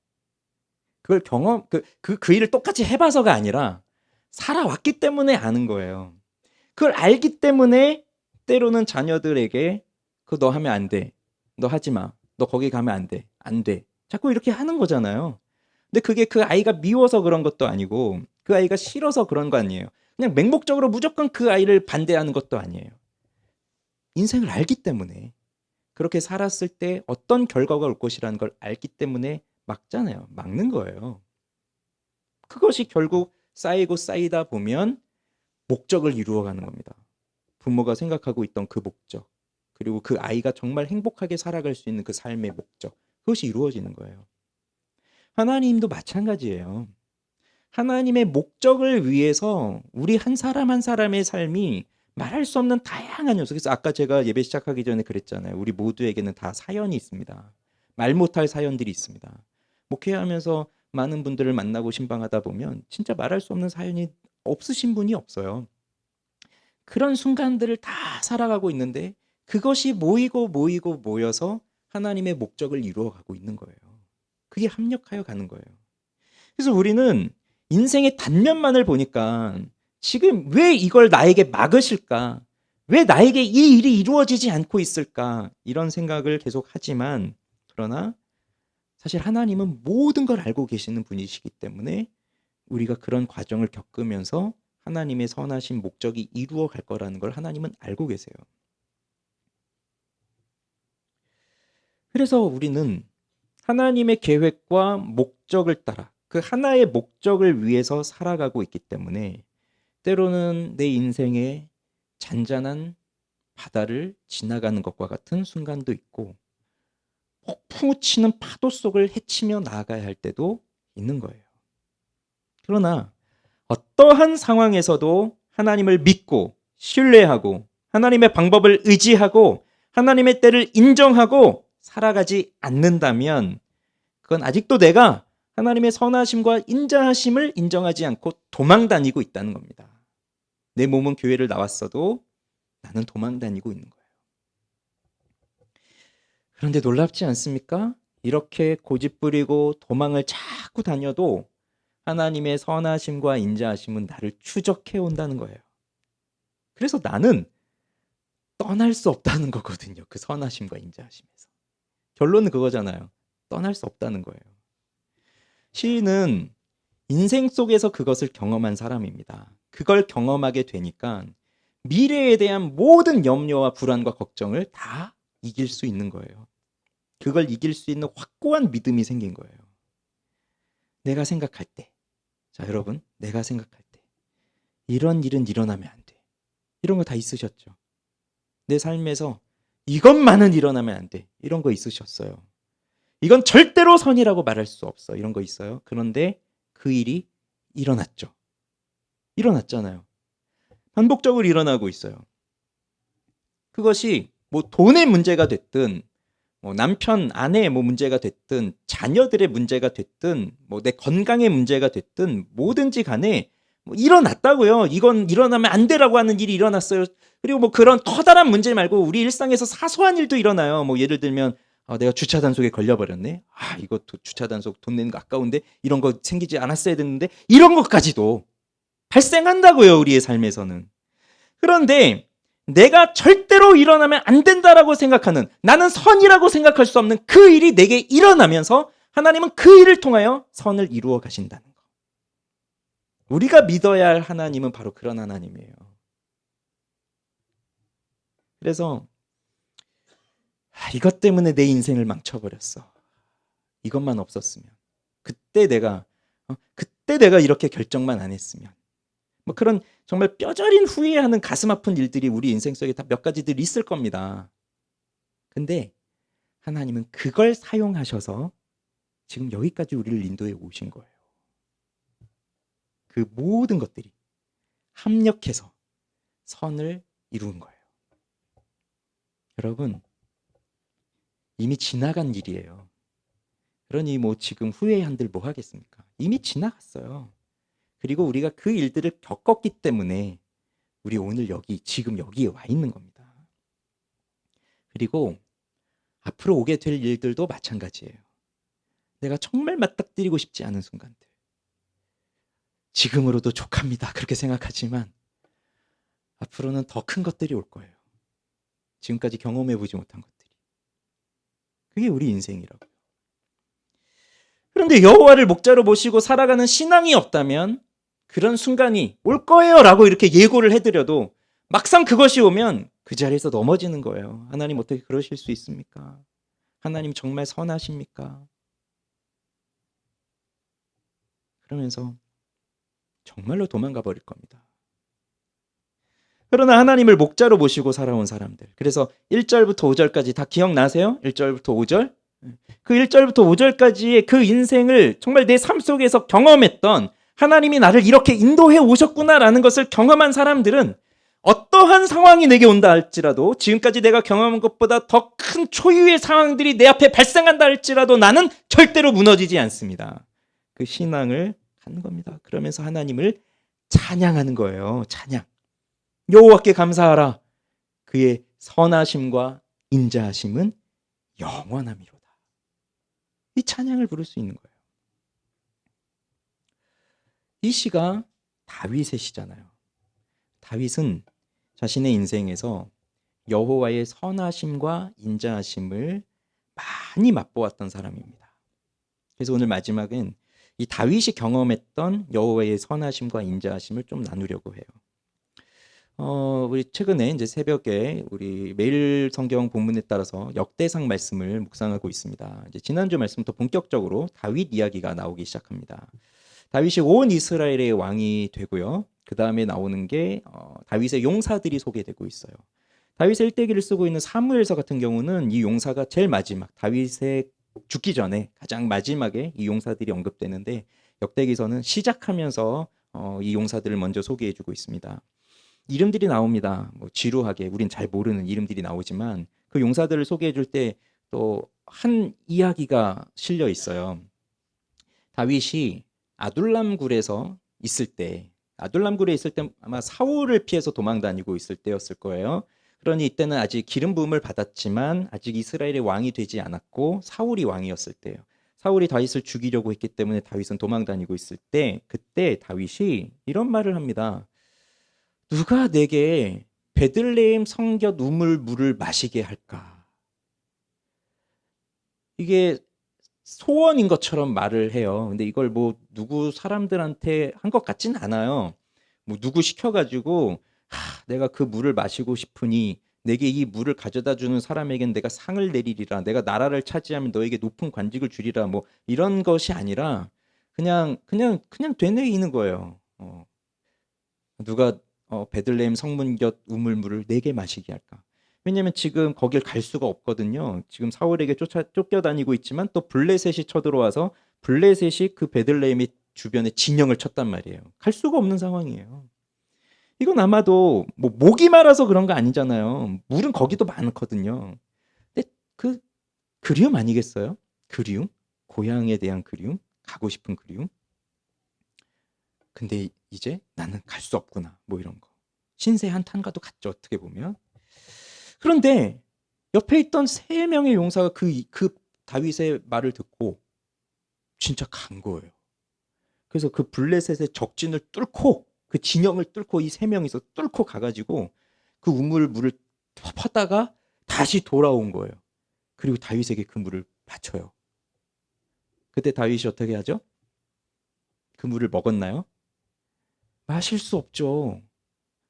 그걸 그 일을 똑같이 해봐서가 아니라 살아왔기 때문에 아는 거예요. 그걸 알기 때문에 때로는 자녀들에게 그거 너 하면 안 돼. 너 하지 마. 너 거기 가면 안 돼. 안 돼. 자꾸 이렇게 하는 거잖아요. 근데 그게 그 아이가 미워서 그런 것도 아니고 그 아이가 싫어서 그런 거 아니에요. 그냥 맹목적으로 무조건 그 아이를 반대하는 것도 아니에요. 인생을 알기 때문에 그렇게 살았을 때 어떤 결과가 올 것이라는 걸 알기 때문에 막잖아요. 막는 거예요. 그것이 결국 쌓이고 쌓이다 보면 목적을 이루어가는 겁니다. 부모가 생각하고 있던 그 목적, 그리고 그 아이가 정말 행복하게 살아갈 수 있는 그 삶의 목적, 그것이 이루어지는 거예요. 하나님도 마찬가지예요. 하나님의 목적을 위해서 우리 한 사람 한 사람의 삶이 말할 수 없는 다양한 요소. 그래서 아까 제가 예배 시작하기 전에 그랬잖아요. 우리 모두에게는 다 사연이 있습니다. 말 못할 사연들이 있습니다. 목회하면서 많은 분들을 만나고 신방하다 보면 진짜 말할 수 없는 사연이 없으신 분이 없어요. 그런 순간들을 다 살아가고 있는데 그것이 모이고 모여서 하나님의 목적을 이루어가고 있는 거예요. 그게 합력하여 가는 거예요. 그래서 우리는 인생의 단면만을 보니까 지금 왜 이걸 나에게 막으실까? 왜 나에게 이 일이 이루어지지 않고 있을까? 이런 생각을 계속 하지만 그러나 사실 하나님은 모든 걸 알고 계시는 분이시기 때문에 우리가 그런 과정을 겪으면서 하나님의 선하신 목적이 이루어 갈 거라는 걸 하나님은 알고 계세요. 그래서 우리는 하나님의 계획과 목적을 따라 그 하나의 목적을 위해서 살아가고 있기 때문에 때로는 내 인생에 잔잔한 바다를 지나가는 것과 같은 순간도 있고 폭풍우 치는 파도 속을 헤치며 나아가야 할 때도 있는 거예요. 그러나 어떠한 상황에서도 하나님을 믿고 신뢰하고 하나님의 방법을 의지하고 하나님의 때를 인정하고 살아가지 않는다면 그건 아직도 내가 하나님의 선하심과 인자하심을 인정하지 않고 도망 다니고 있다는 겁니다. 내 몸은 교회를 나왔어도 나는 도망 다니고 있는 거예요. 그런데 놀랍지 않습니까? 이렇게 고집부리고 도망을 자꾸 다녀도 하나님의 선하심과 인자하심은 나를 추적해 온다는 거예요. 그래서 나는 떠날 수 없다는 거거든요. 그 선하심과 인자하심에서. 결론은 그거잖아요. 떠날 수 없다는 거예요. 시인은 인생 속에서 그것을 경험한 사람입니다. 그걸 경험하게 되니까 미래에 대한 모든 염려와 불안과 걱정을 다 이길 수 있는 거예요. 그걸 이길 수 있는 확고한 믿음이 생긴 거예요. 내가 생각할 때, 자 여러분, 내가 생각할 때 이런 일은 일어나면 안 돼. 이런 거 다 있으셨죠? 내 삶에서 이것만은 일어나면 안 돼. 이런 거 있으셨어요. 이건 절대로 선이라고 말할 수 없어. 이런 거 있어요. 그런데 그 일이 일어났죠. 일어났잖아요. 반복적으로 일어나고 있어요. 그것이 뭐 돈의 문제가 됐든 뭐 남편, 아내의 뭐 문제가 됐든 자녀들의 문제가 됐든 뭐 내 건강의 문제가 됐든 뭐든지 간에 뭐 일어났다고요. 이건 일어나면 안 되라고 하는 일이 일어났어요. 그리고 뭐 그런 커다란 문제 말고 우리 일상에서 사소한 일도 일어나요. 뭐 예를 들면 내가 주차 단속에 걸려버렸네. 이거 주차 단속 돈 내는 거 아까운데 이런 거 생기지 않았어야 됐는데 이런 것까지도 발생한다고요. 우리의 삶에서는. 그런데 내가 절대로 일어나면 안 된다라고 생각하는, 나는 선이라고 생각할 수 없는 그 일이 내게 일어나면서 하나님은 그 일을 통하여 선을 이루어 가신다는 거. 우리가 믿어야 할 하나님은 바로 그런 하나님이에요. 그래서 이것 때문에 내 인생을 망쳐버렸어. 이것만 없었으면. 그때 내가 이렇게 결정만 안 했으면. 뭐 그런 정말 뼈저린 후회하는 가슴 아픈 일들이 우리 인생 속에 다 몇 가지들 있을 겁니다. 근데 하나님은 그걸 사용하셔서 지금 여기까지 우리를 인도해 오신 거예요. 그 모든 것들이 합력해서 선을 이룬 거예요. 여러분, 이미 지나간 일이에요. 그러니 뭐 지금 후회한들 뭐 하겠습니까? 이미 지나갔어요. 그리고 우리가 그 일들을 겪었기 때문에 우리 오늘 지금 여기에 와 있는 겁니다. 그리고 앞으로 오게 될 일들도 마찬가지예요. 내가 정말 맞닥뜨리고 싶지 않은 순간들. 지금으로도 족합니다. 그렇게 생각하지만 앞으로는 더 큰 것들이 올 거예요. 지금까지 경험해보지 못한 것들이. 그게 우리 인생이라고요. 그런데 여호와를 목자로 모시고 살아가는 신앙이 없다면 그런 순간이 올 거예요 라고 이렇게 예고를 해드려도 막상 그것이 오면 그 자리에서 넘어지는 거예요. 하나님 어떻게 그러실 수 있습니까? 하나님 정말 선하십니까? 그러면서 정말로 도망가 버릴 겁니다. 그러나 하나님을 목자로 모시고 살아온 사람들. 그래서 1절부터 5절까지 다 기억나세요? 1절부터 5절? 그 1절부터 5절까지의 그 인생을 정말 내 삶 속에서 경험했던, 하나님이 나를 이렇게 인도해 오셨구나라는 것을 경험한 사람들은 어떠한 상황이 내게 온다 할지라도, 지금까지 내가 경험한 것보다 더 큰 초유의 상황들이 내 앞에 발생한다 할지라도 나는 절대로 무너지지 않습니다. 그 신앙을 갖는 겁니다. 그러면서 하나님을 찬양하는 거예요. 찬양. 여호와께 감사하라. 그의 선하심과 인자하심은 영원함이로다. 이 찬양을 부를 수 있는 거예요. 이 시가 다윗의 시잖아요. 다윗은 자신의 인생에서 여호와의 선하심과 인자하심을 많이 맛보았던 사람입니다. 그래서 오늘 마지막은 이 다윗이 경험했던 여호와의 선하심과 인자하심을 좀 나누려고 해요. 우리 최근에 이제 새벽에 우리 매일 성경 본문에 따라서 역대상 말씀을 묵상하고 있습니다. 이제 지난주 말씀부터 본격적으로 다윗 이야기가 나오기 시작합니다. 다윗이 온 이스라엘의 왕이 되고요. 그 다음에 나오는 게 다윗의 용사들이 소개되고 있어요. 다윗의 일대기를 쓰고 있는 사무엘서 같은 경우는 이 용사가 제일 마지막, 다윗의 죽기 전에 가장 마지막에 이 용사들이 언급되는데, 역대기서는 시작하면서 이 용사들을 먼저 소개해주고 있습니다. 이름들이 나옵니다. 뭐 지루하게 우린 잘 모르는 이름들이 나오지만 그 용사들을 소개해줄 때 또 한 이야기가 실려 있어요. 다윗이 아둘람굴에 있을 때 아마 사울을 피해서 도망 다니고 있을 때였을 거예요. 그러니 이때는 아직 기름 부음을 받았지만 아직 이스라엘의 왕이 되지 않았고 사울이 왕이었을 때예요. 사울이 다윗을 죽이려고 했기 때문에 다윗은 도망 다니고 있을 때, 그때 다윗이 이런 말을 합니다. 누가 내게 베들레헴 성곁 우물 물을 마시게 할까? 이게 소원인 것처럼 말을 해요. 근데 이걸 뭐 누구 사람들한테 한 것 같진 않아요. 뭐 누구 시켜가지고 내가 그 물을 마시고 싶으니 내게 이 물을 가져다 주는 사람에겐 내가 상을 내리리라. 내가 나라를 차지하면 너에게 높은 관직을 주리라. 뭐 이런 것이 아니라 그냥 되뇌이는 거예요. 누가 베들레헴 성문 곁 우물물을 내게 마시게 할까? 왜냐면 지금 거길 갈 수가 없거든요. 지금 사울에게 쫓겨다니고 있지만 또 블레셋이 쳐들어와서 블레셋이 그 베들레헴의 주변에 진영을 쳤단 말이에요. 갈 수가 없는 상황이에요. 이건 아마도 뭐 목이 마라서 그런 거 아니잖아요. 물은 거기도 많거든요. 근데 그 그리움 아니겠어요? 그리움? 고향에 대한 그리움? 가고 싶은 그리움? 근데 이제 나는 갈 수 없구나. 뭐 이런 거. 신세 한탄과도 같죠. 어떻게 보면. 그런데 옆에 있던 3명의 용사가 그 다윗의 말을 듣고 진짜 간 거예요. 그래서 그 블레셋의 적진을 뚫고 그 진영을 뚫고 이 3명이서 뚫고 가가지고 그 우물물을 퍼다가 다시 돌아온 거예요. 그리고 다윗에게 그 물을 바쳐요. 그때 다윗이 어떻게 하죠? 그 물을 먹었나요? 마실 수 없죠.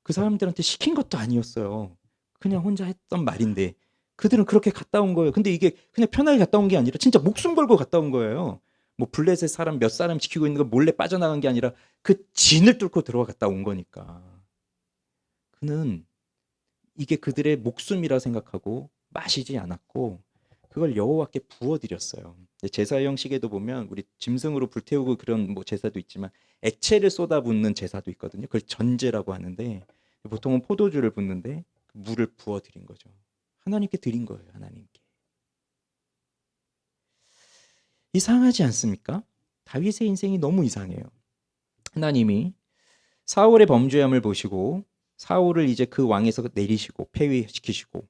그 사람들한테 시킨 것도 아니었어요. 그냥 혼자 했던 말인데 그들은 그렇게 갔다 온 거예요. 근데 이게 그냥 편하게 갔다 온 게 아니라 진짜 목숨 걸고 갔다 온 거예요. 뭐 블레셋 사람 몇 사람 지키고 있는 거 몰래 빠져나간 게 아니라 그 진을 뚫고 들어갔다 온 거니까. 그는 이게 그들의 목숨이라 생각하고 마시지 않았고 그걸 여호와께 부어드렸어요. 제사 형식에도 보면 우리 짐승으로 불태우고 그런 뭐 제사도 있지만 액체를 쏟아붓는 제사도 있거든요. 그걸 전제라고 하는데 보통은 포도주를 붓는데 물을 부어드린 거죠. 하나님께 드린 거예요. 하나님께. 이상하지 않습니까? 다윗의 인생이 너무 이상해요. 하나님이 사울의 범죄함을 보시고 사울을 이제 그 왕에서 내리시고 폐위시키시고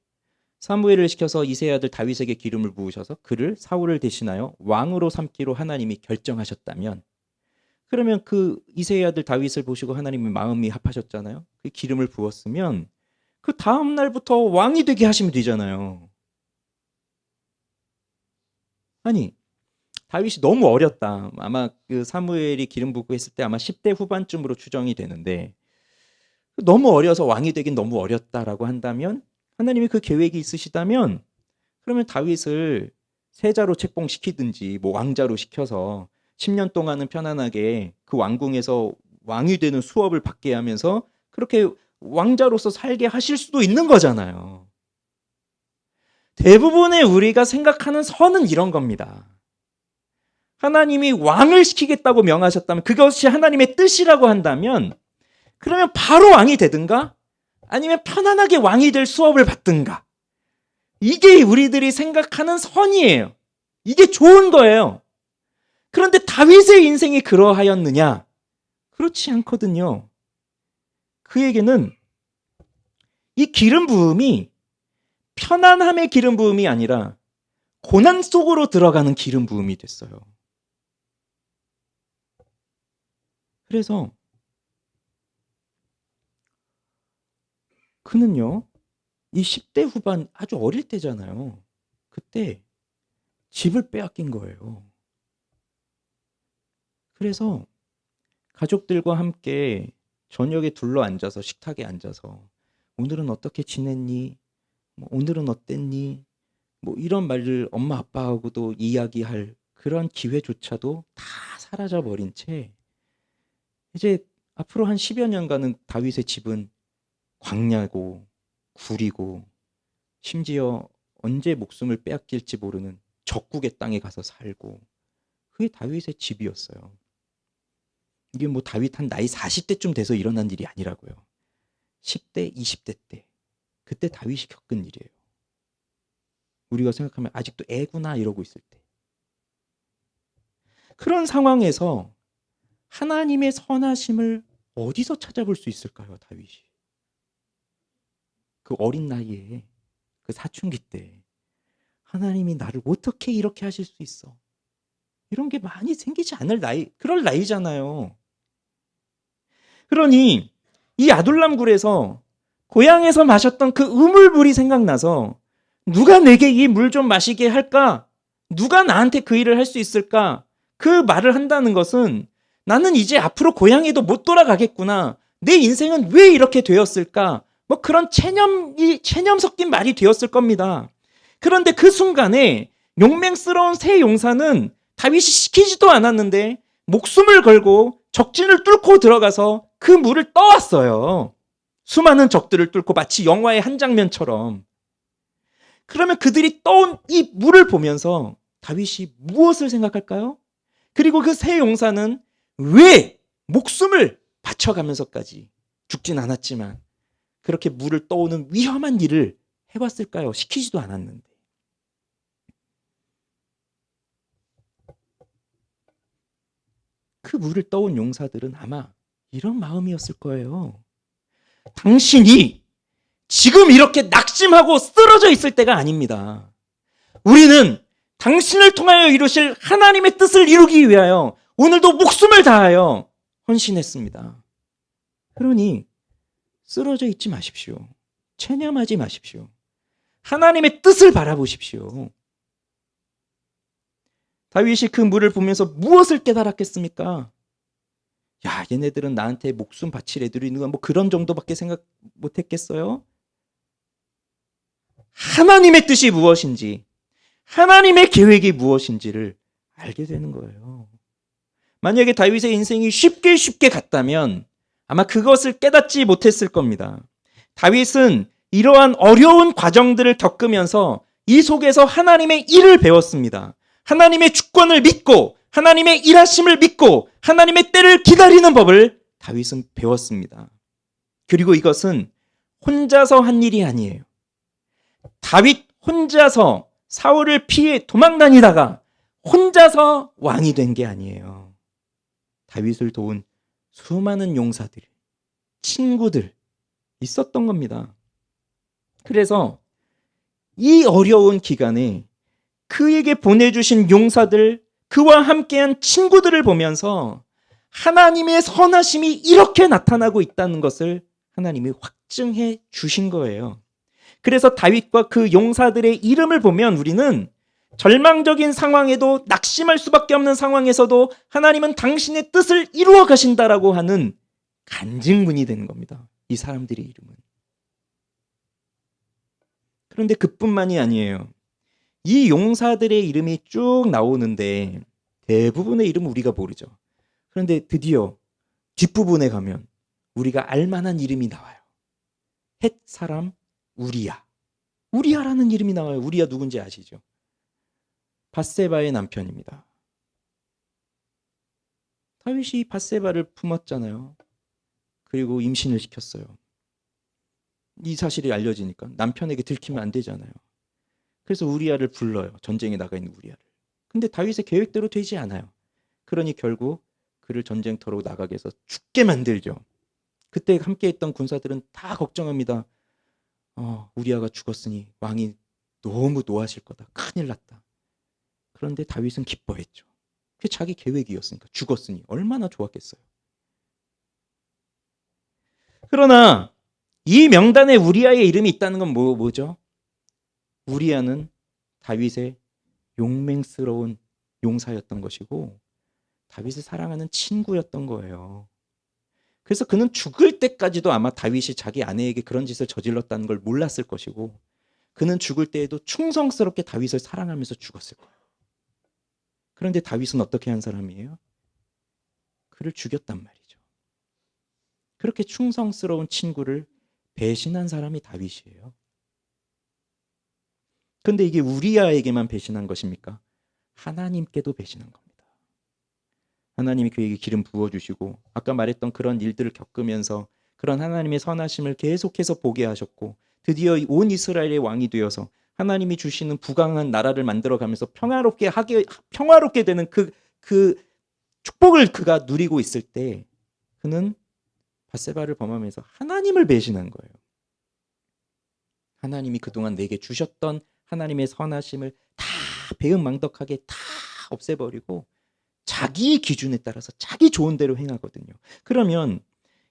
사무엘을 시켜서 이새의 아들 다윗에게 기름을 부으셔서 그를 사울을 대신하여 왕으로 삼기로 하나님이 결정하셨다면, 그러면 그 이새의 아들 다윗을 보시고 하나님이 마음이 합하셨잖아요. 그 기름을 부었으면 그 다음 날부터 왕이 되게 하시면 되잖아요. 아니, 다윗이 너무 어렸다. 아마 그 사무엘이 기름 붓고 했을 때 아마 10대 후반쯤으로 추정이 되는데 너무 어려서 왕이 되긴 너무 어렸다라고 한다면, 하나님이 그 계획이 있으시다면 그러면 다윗을 세자로 책봉시키든지 뭐 왕자로 시켜서 10년 동안은 편안하게 그 왕궁에서 왕이 되는 수업을 받게 하면서 그렇게 왕자로서 살게 하실 수도 있는 거잖아요. 대부분의 우리가 생각하는 선은 이런 겁니다. 하나님이 왕을 시키겠다고 명하셨다면, 그것이 하나님의 뜻이라고 한다면 그러면 바로 왕이 되든가 아니면 편안하게 왕이 될 수업을 받든가. 이게 우리들이 생각하는 선이에요. 이게 좋은 거예요. 그런데 다윗의 인생이 그러하였느냐? 그렇지 않거든요. 그에게는 이 기름 부음이 편안함의 기름 부음이 아니라 고난 속으로 들어가는 기름 부음이 됐어요. 그래서 그는요, 이 10대 후반 아주 어릴 때잖아요. 그때 집을 빼앗긴 거예요. 그래서 가족들과 함께 저녁에 둘러앉아서 식탁에 앉아서 오늘은 어떻게 지냈니? 뭐 오늘은 어땠니? 뭐 이런 말을 엄마 아빠하고도 이야기할 그런 기회조차도 다 사라져 버린 채 이제 앞으로 한 10여 년간은 다윗의 집은 광야고 구리고 심지어 언제 목숨을 빼앗길지 모르는 적국의 땅에 가서 살고, 그게 다윗의 집이었어요. 이게 뭐 다윗 한 나이 40대쯤 돼서 일어난 일이 아니라고요. 10대, 20대 때, 그때 다윗이 겪은 일이에요. 우리가 생각하면 아직도 애구나 이러고 있을 때. 그런 상황에서 하나님의 선하심을 어디서 찾아볼 수 있을까요, 다윗이? 그 어린 나이에, 그 사춘기 때 하나님이 나를 어떻게 이렇게 하실 수 있어? 이런 게 많이 생기지 않을 나이, 그럴 나이잖아요. 그러니 이 아둘람 굴에서 고향에서 마셨던 그 우물물이 생각나서 누가 내게 이 물 좀 마시게 할까? 누가 나한테 그 일을 할 수 있을까? 그 말을 한다는 것은 나는 이제 앞으로 고향에도 못 돌아가겠구나. 내 인생은 왜 이렇게 되었을까? 뭐 그런 체념 섞인 말이 되었을 겁니다. 그런데 그 순간에 용맹스러운 새 용사는 다윗이 시키지도 않았는데 목숨을 걸고 적진을 뚫고 들어가서 그 물을 떠왔어요. 수많은 적들을 뚫고 마치 영화의 한 장면처럼. 그러면 그들이 떠온 이 물을 보면서 다윗이 무엇을 생각할까요? 그리고 그 새 용사는 왜 목숨을 바쳐가면서까지 죽진 않았지만 그렇게 물을 떠오는 위험한 일을 해봤을까요? 시키지도 않았는데. 그 물을 떠온 용사들은 아마 이런 마음이었을 거예요. 당신이 지금 이렇게 낙심하고 쓰러져 있을 때가 아닙니다. 우리는 당신을 통하여 이루실 하나님의 뜻을 이루기 위하여 오늘도 목숨을 다하여 헌신했습니다. 그러니 쓰러져 있지 마십시오. 체념하지 마십시오. 하나님의 뜻을 바라보십시오. 다윗이 그 물을 보면서 무엇을 깨달았겠습니까? 야, 얘네들은 나한테 목숨 바칠 애들이 있는 건 뭐 그런 정도밖에 생각 못했겠어요? 하나님의 뜻이 무엇인지, 하나님의 계획이 무엇인지를 알게 되는 거예요. 만약에 다윗의 인생이 쉽게 갔다면 아마 그것을 깨닫지 못했을 겁니다. 다윗은 이러한 어려운 과정들을 겪으면서 이 속에서 하나님의 일을 배웠습니다. 하나님의 주권을 믿고 하나님의 일하심을 믿고 하나님의 때를 기다리는 법을 다윗은 배웠습니다. 그리고 이것은 혼자서 한 일이 아니에요. 다윗 혼자서 사울을 피해 도망 다니다가 혼자서 왕이 된 게 아니에요. 다윗을 도운 수많은 용사들, 친구들 있었던 겁니다. 그래서 이 어려운 기간에 그에게 보내주신 용사들, 그와 함께한 친구들을 보면서 하나님의 선하심이 이렇게 나타나고 있다는 것을 하나님이 확증해 주신 거예요. 그래서 다윗과 그 용사들의 이름을 보면 우리는 절망적인 상황에도 낙심할 수밖에 없는 상황에서도 하나님은 당신의 뜻을 이루어 가신다라고 하는 간증문이 되는 겁니다. 이 사람들의 이름은. 그런데 그뿐만이 아니에요. 이 용사들의 이름이 쭉 나오는데 대부분의 이름은 우리가 모르죠. 그런데 드디어 뒷부분에 가면 우리가 알만한 이름이 나와요. 헷 사람 우리야. 우리야라는 이름이 나와요. 우리야 누군지 아시죠? 밧세바의 남편입니다. 다윗이 밧세바를 품었잖아요. 그리고 임신을 시켰어요. 이 사실이 알려지니까 남편에게 들키면 안 되잖아요. 그래서 우리야를 불러요. 전쟁에 나가 있는 우리야를. 근데 다윗의 계획대로 되지 않아요. 그러니 결국 그를 전쟁터로 나가게 해서 죽게 만들죠. 그때 함께 있던 군사들은 다 걱정합니다. 우리야가 죽었으니 왕이 너무 노하실 거다. 큰일 났다. 그런데 다윗은 기뻐했죠. 그게 자기 계획이었으니까. 죽었으니 얼마나 좋았겠어요. 그러나 이 명단에 우리야의 이름이 있다는 건 뭐죠? 우리야는 다윗의 용맹스러운 용사였던 것이고 다윗을 사랑하는 친구였던 거예요. 그래서 그는 죽을 때까지도 아마 다윗이 자기 아내에게 그런 짓을 저질렀다는 걸 몰랐을 것이고 그는 죽을 때에도 충성스럽게 다윗을 사랑하면서 죽었을 거예요. 그런데 다윗은 어떻게 한 사람이에요? 그를 죽였단 말이죠. 그렇게 충성스러운 친구를 배신한 사람이 다윗이에요. 그런데 이게 우리아에게만 배신한 것입니까? 하나님께도 배신한 겁니다. 하나님이 그에게 기름 부어주시고 아까 말했던 그런 일들을 겪으면서 그런 하나님의 선하심을 계속해서 보게 하셨고 드디어 온 이스라엘의 왕이 되어서 하나님이 주시는 부강한 나라를 만들어가면서 평화롭게 되는 그 축복을 그가 누리고 있을 때 그는 밧세바를 범하면서 하나님을 배신한 거예요. 하나님이 그동안 내게 주셨던 하나님의 선하심을 다 배은망덕하게 다 없애버리고 자기의 기준에 따라서 자기 좋은 대로 행하거든요. 그러면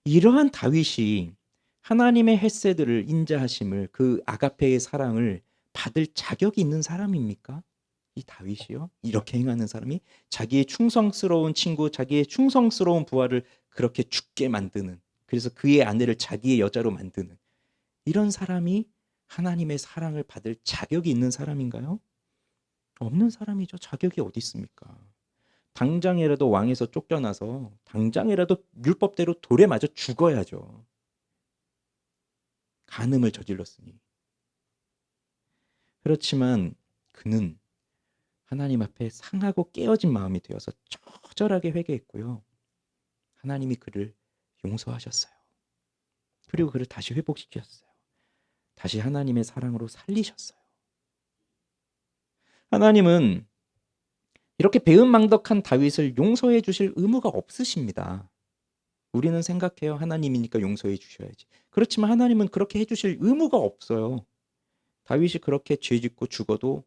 이러한 다윗이 하나님의 헤세드를 인자하심을 그 아가페의 사랑을 받을 자격이 있는 사람입니까? 이 다윗이요? 이렇게 행하는 사람이 자기의 충성스러운 친구, 자기의 충성스러운 부하를 그렇게 죽게 만드는, 그래서 그의 아내를 자기의 여자로 만드는 이런 사람이 하나님의 사랑을 받을 자격이 있는 사람인가요? 없는 사람이죠. 자격이 어디 있습니까? 당장이라도 왕에서 쫓겨나서 당장이라도 율법대로 돌에 맞아 죽어야죠. 간음을 저질렀으니. 그렇지만 그는 하나님 앞에 상하고 깨어진 마음이 되어서 처절하게 회개했고요. 하나님이 그를 용서하셨어요. 그리고 그를 다시 회복시켰어요. 다시 하나님의 사랑으로 살리셨어요. 하나님은 이렇게 배은망덕한 다윗을 용서해 주실 의무가 없으십니다. 우리는 생각해요. 하나님이니까 용서해 주셔야지. 그렇지만 하나님은 그렇게 해주실 의무가 없어요. 다윗이 그렇게 죄짓고 죽어도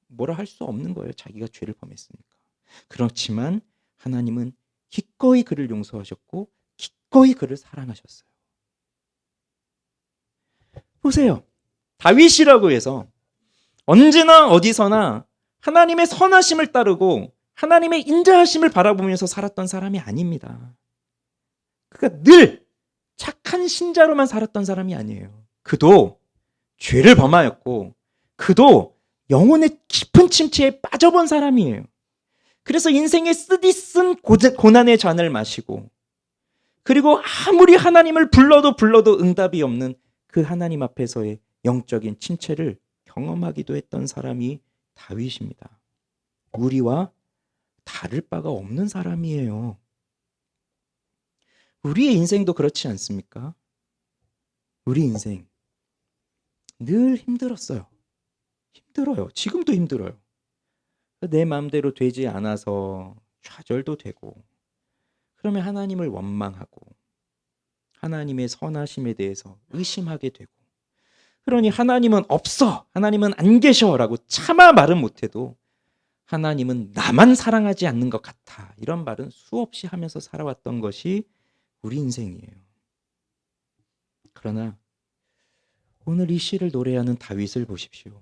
뭐라 할 수 없는 거예요. 자기가 죄를 범했으니까. 그렇지만 하나님은 기꺼이 그를 용서하셨고 기꺼이 그를 사랑하셨어요. 보세요. 다윗이라고 해서 언제나 어디서나 하나님의 선하심을 따르고 하나님의 인자하심을 바라보면서 살았던 사람이 아닙니다. 그가 늘 착한 신자로만 살았던 사람이 아니에요. 그도 죄를 범하였고 그도 영혼의 깊은 침체에 빠져본 사람이에요. 그래서 인생의 쓰디쓴 고난의 잔을 마시고 그리고 아무리 하나님을 불러도 응답이 없는 그 하나님 앞에서의 영적인 침체를 경험하기도 했던 사람이 다윗입니다. 우리와 다를 바가 없는 사람이에요. 우리의 인생도 그렇지 않습니까? 우리 인생 늘 힘들었어요. 힘들어요. 지금도 힘들어요. 내 마음대로 되지 않아서 좌절도 되고 그러면 하나님을 원망하고 하나님의 선하심에 대해서 의심하게 되고 그러니 하나님은 없어, 하나님은 안 계셔라고 차마 말은 못해도 하나님은 나만 사랑하지 않는 것 같아 이런 말은 수없이 하면서 살아왔던 것이 우리 인생이에요. 그러나 오늘 이 시를 노래하는 다윗을 보십시오.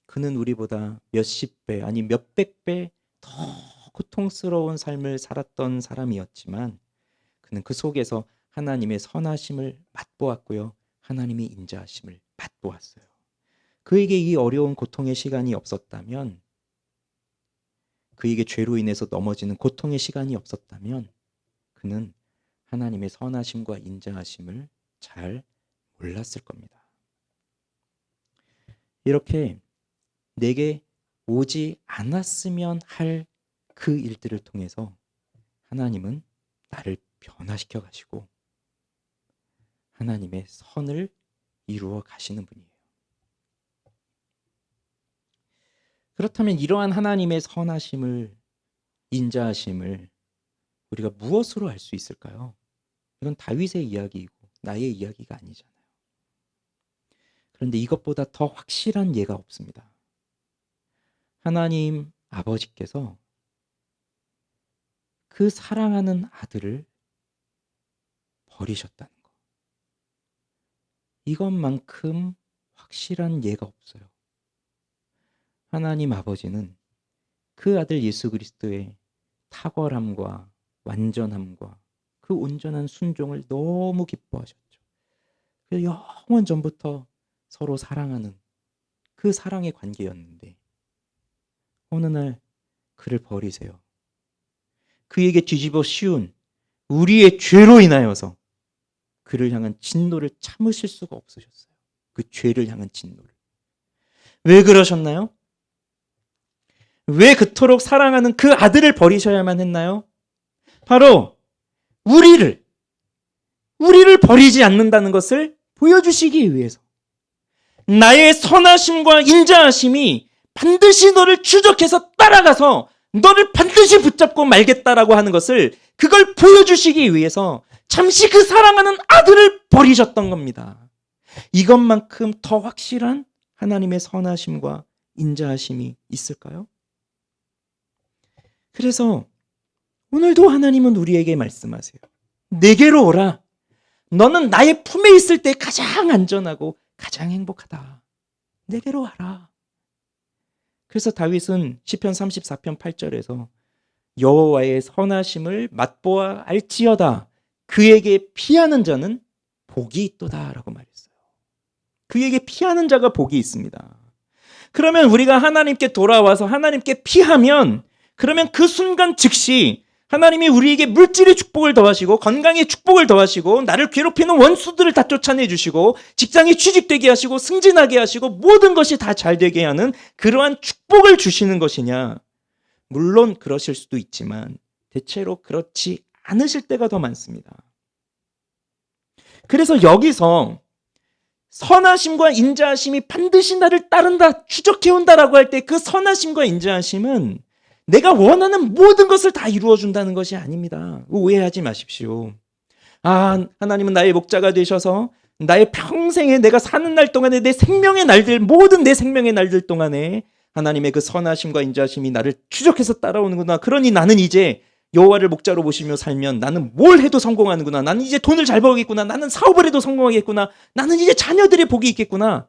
그는 우리보다 몇십 배 아니 몇백 배 더 고통스러운 삶을 살았던 사람이었지만 그는 그 속에서 하나님의 선하심을 맛보았고요. 하나님의 인자하심을 맛보았어요. 그에게 이 어려운 고통의 시간이 없었다면 그에게 죄로 인해서 넘어지는 고통의 시간이 없었다면 그는 하나님의 선하심과 인자하심을 잘 몰랐을 겁니다. 이렇게 내게 오지 않았으면 할 그 일들을 통해서 하나님은 나를 변화시켜 가시고 하나님의 선을 이루어 가시는 분이에요. 그렇다면 이러한 하나님의 선하심을, 인자하심을 우리가 무엇으로 알 수 있을까요? 이건 다윗의 이야기이고 나의 이야기가 아니잖아요. 그런데 이것보다 더 확실한 예가 없습니다. 하나님 아버지께서 그 사랑하는 아들을 버리셨다는 것. 이것만큼 확실한 예가 없어요. 하나님 아버지는 그 아들 예수 그리스도의 탁월함과 완전함과 그 온전한 순종을 너무 기뻐하셨죠. 그래서 영원 전부터 서로 사랑하는 그 사랑의 관계였는데 어느 날 그를 버리세요. 그에게 뒤집어 씌운 우리의 죄로 인하여서 그를 향한 진노를 참으실 수가 없으셨어요. 그 죄를 향한 진노를. 왜 그러셨나요? 왜 그토록 사랑하는 그 아들을 버리셔야만 했나요? 바로 우리를 버리지 않는다는 것을 보여주시기 위해서. 나의 선하심과 인자하심이 반드시 너를 추적해서 따라가서 너를 반드시 붙잡고 말겠다라고 하는 것을, 그걸 보여주시기 위해서 잠시 그 사랑하는 아들을 버리셨던 겁니다. 이것만큼 더 확실한 하나님의 선하심과 인자하심이 있을까요? 그래서 오늘도 하나님은 우리에게 말씀하세요. 내게로 오라. 너는 나의 품에 있을 때 가장 안전하고 가장 행복하다. 내게로 와라. 그래서 다윗은 시편 34편 8절에서 여호와의 선하심을 맛보아 알지어다. 그에게 피하는 자는 복이 있도다라고 말했어요. 그에게 피하는 자가 복이 있습니다. 그러면 우리가 하나님께 돌아와서 하나님께 피하면, 그러면 그 순간 즉시 하나님이 우리에게 물질의 축복을 더하시고 건강의 축복을 더하시고 나를 괴롭히는 원수들을 다 쫓아내 주시고 직장에 취직되게 하시고 승진하게 하시고 모든 것이 다 잘 되게 하는 그러한 축복을 주시는 것이냐? 물론 그러실 수도 있지만 대체로 그렇지 않으실 때가 더 많습니다. 그래서 여기서 선하심과 인자하심이 반드시 나를 따른다, 추적해온다라고 할 때 그 선하심과 인자하심은 내가 원하는 모든 것을 다 이루어준다는 것이 아닙니다. 오해하지 마십시오. 하나님은 나의 목자가 되셔서 나의 평생에, 내가 사는 날 동안에, 내 생명의 날들, 모든 내 생명의 날들 동안에 하나님의 그 선하심과 인자하심이 나를 추적해서 따라오는구나. 그러니 나는 이제 여호와를 목자로 보시며 살면 나는 뭘 해도 성공하는구나. 나는 이제 돈을 잘 벌겠구나. 나는 사업을 해도 성공하겠구나. 나는 이제 자녀들의 복이 있겠구나.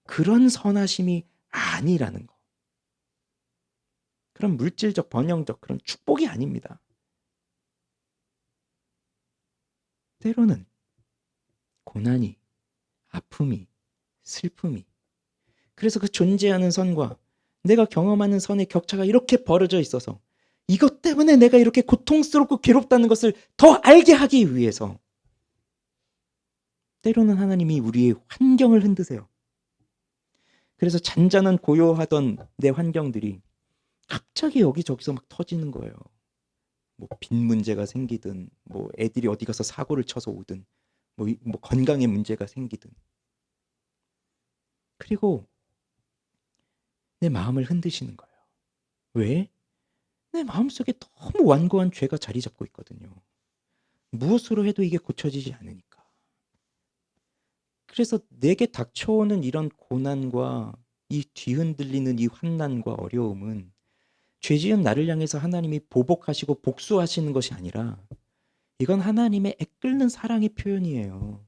그런 선하심이 아니라는 거. 그런 물질적, 번영적 그런 축복이 아닙니다. 때로는 고난이, 아픔이, 슬픔이, 그래서 그 존재하는 선과 내가 경험하는 선의 격차가 이렇게 벌어져 있어서 이것 때문에 내가 이렇게 고통스럽고 괴롭다는 것을 더 알게 하기 위해서 때로는 하나님이 우리의 환경을 흔드세요. 그래서 잔잔한 고요하던 내 환경들이 갑자기 여기저기서 막 터지는 거예요. 뭐 빚 문제가 생기든, 뭐 애들이 어디 가서 사고를 쳐서 오든, 뭐 건강에 문제가 생기든. 그리고 내 마음을 흔드시는 거예요. 왜? 내 마음속에 너무 완고한 죄가 자리 잡고 있거든요. 무엇으로 해도 이게 고쳐지지 않으니까. 그래서 내게 닥쳐오는 이런 고난과 이 뒤흔들리는 이 환난과 어려움은 죄지은 나를 향해서 하나님이 보복하시고 복수하시는 것이 아니라 이건 하나님의 애끓는 사랑의 표현이에요.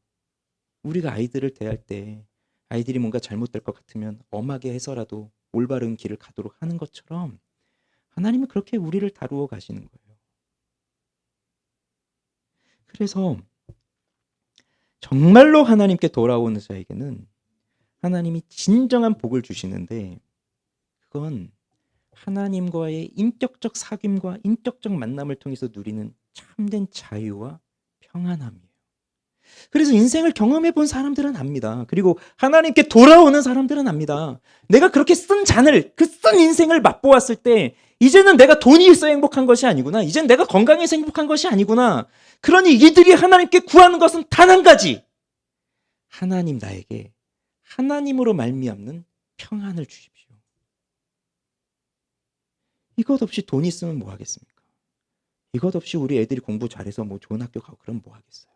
우리가 아이들을 대할 때 아이들이 뭔가 잘못될 것 같으면 엄하게 해서라도 올바른 길을 가도록 하는 것처럼 하나님은 그렇게 우리를 다루어 가시는 거예요. 그래서 정말로 하나님께 돌아오는 자에게는 하나님이 진정한 복을 주시는데, 그건 하나님과의 인격적 사귐과 인격적 만남을 통해서 누리는 참된 자유와 평안함이에요. 그래서 인생을 경험해 본 사람들은 압니다. 그리고 하나님께 돌아오는 사람들은 압니다. 내가 그렇게 쓴 잔을, 그 쓴 인생을 맛보았을 때 이제는 내가 돈이 있어 행복한 것이 아니구나. 이젠 내가 건강해서 행복한 것이 아니구나. 그러니 이들이 하나님께 구하는 것은 단 한 가지. 하나님 나에게 하나님으로 말미암는 평안을 주십시오. 이것 없이 돈 있으면 뭐 하겠습니까? 이것 없이 우리 애들이 공부 잘해서 뭐 좋은 학교 가고 그럼 뭐 하겠어요?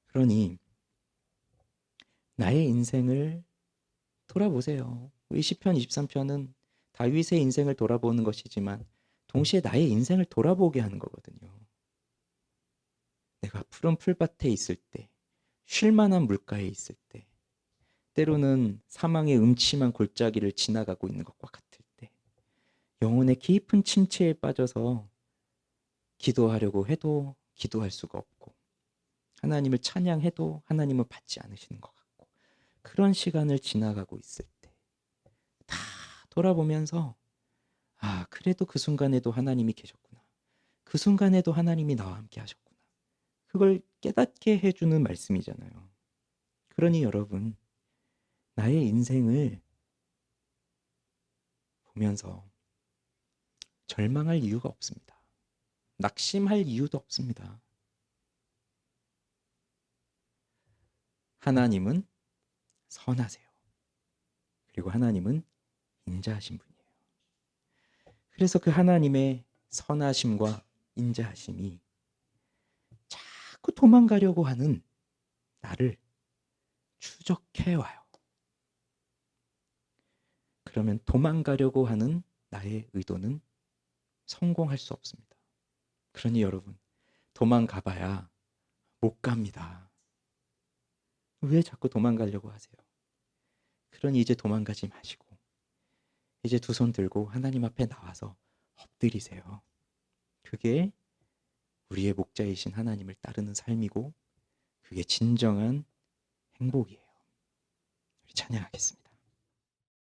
그러니 나의 인생을 돌아보세요. 이 시편 23편은 다윗의 인생을 돌아보는 것이지만 동시에 나의 인생을 돌아보게 하는 거거든요. 내가 푸른 풀밭에 있을 때, 쉴만한 물가에 있을 때, 때로는 사망의 음침한 골짜기를 지나가고 있는 것과 같을 때, 영혼의 깊은 침체에 빠져서 기도하려고 해도 기도할 수가 없고, 하나님을 찬양해도 하나님은 받지 않으시는 것 같고, 그런 시간을 지나가고 있을 때 다 돌아보면서 그래도 그 순간에도 하나님이 계셨구나. 그 순간에도 하나님이 나와 함께 하셨구나. 그걸 깨닫게 해주는 말씀이잖아요. 그러니 여러분, 나의 인생을 보면서 절망할 이유가 없습니다. 낙심할 이유도 없습니다. 하나님은 선하세요. 그리고 하나님은 인자하신 분이에요. 그래서 그 하나님의 선하심과 인자하심이 자꾸 도망가려고 하는 나를 추적해와요. 그러면 도망가려고 하는 나의 의도는 성공할 수 없습니다. 그러니 여러분, 도망가봐야 못 갑니다. 왜 자꾸 도망가려고 하세요? 그러니 이제 도망가지 마시고 이제 두 손 들고 하나님 앞에 나와서 엎드리세요. 그게 우리의 목자이신 하나님을 따르는 삶이고 그게 진정한 행복이에요. 우리 찬양하겠습니다.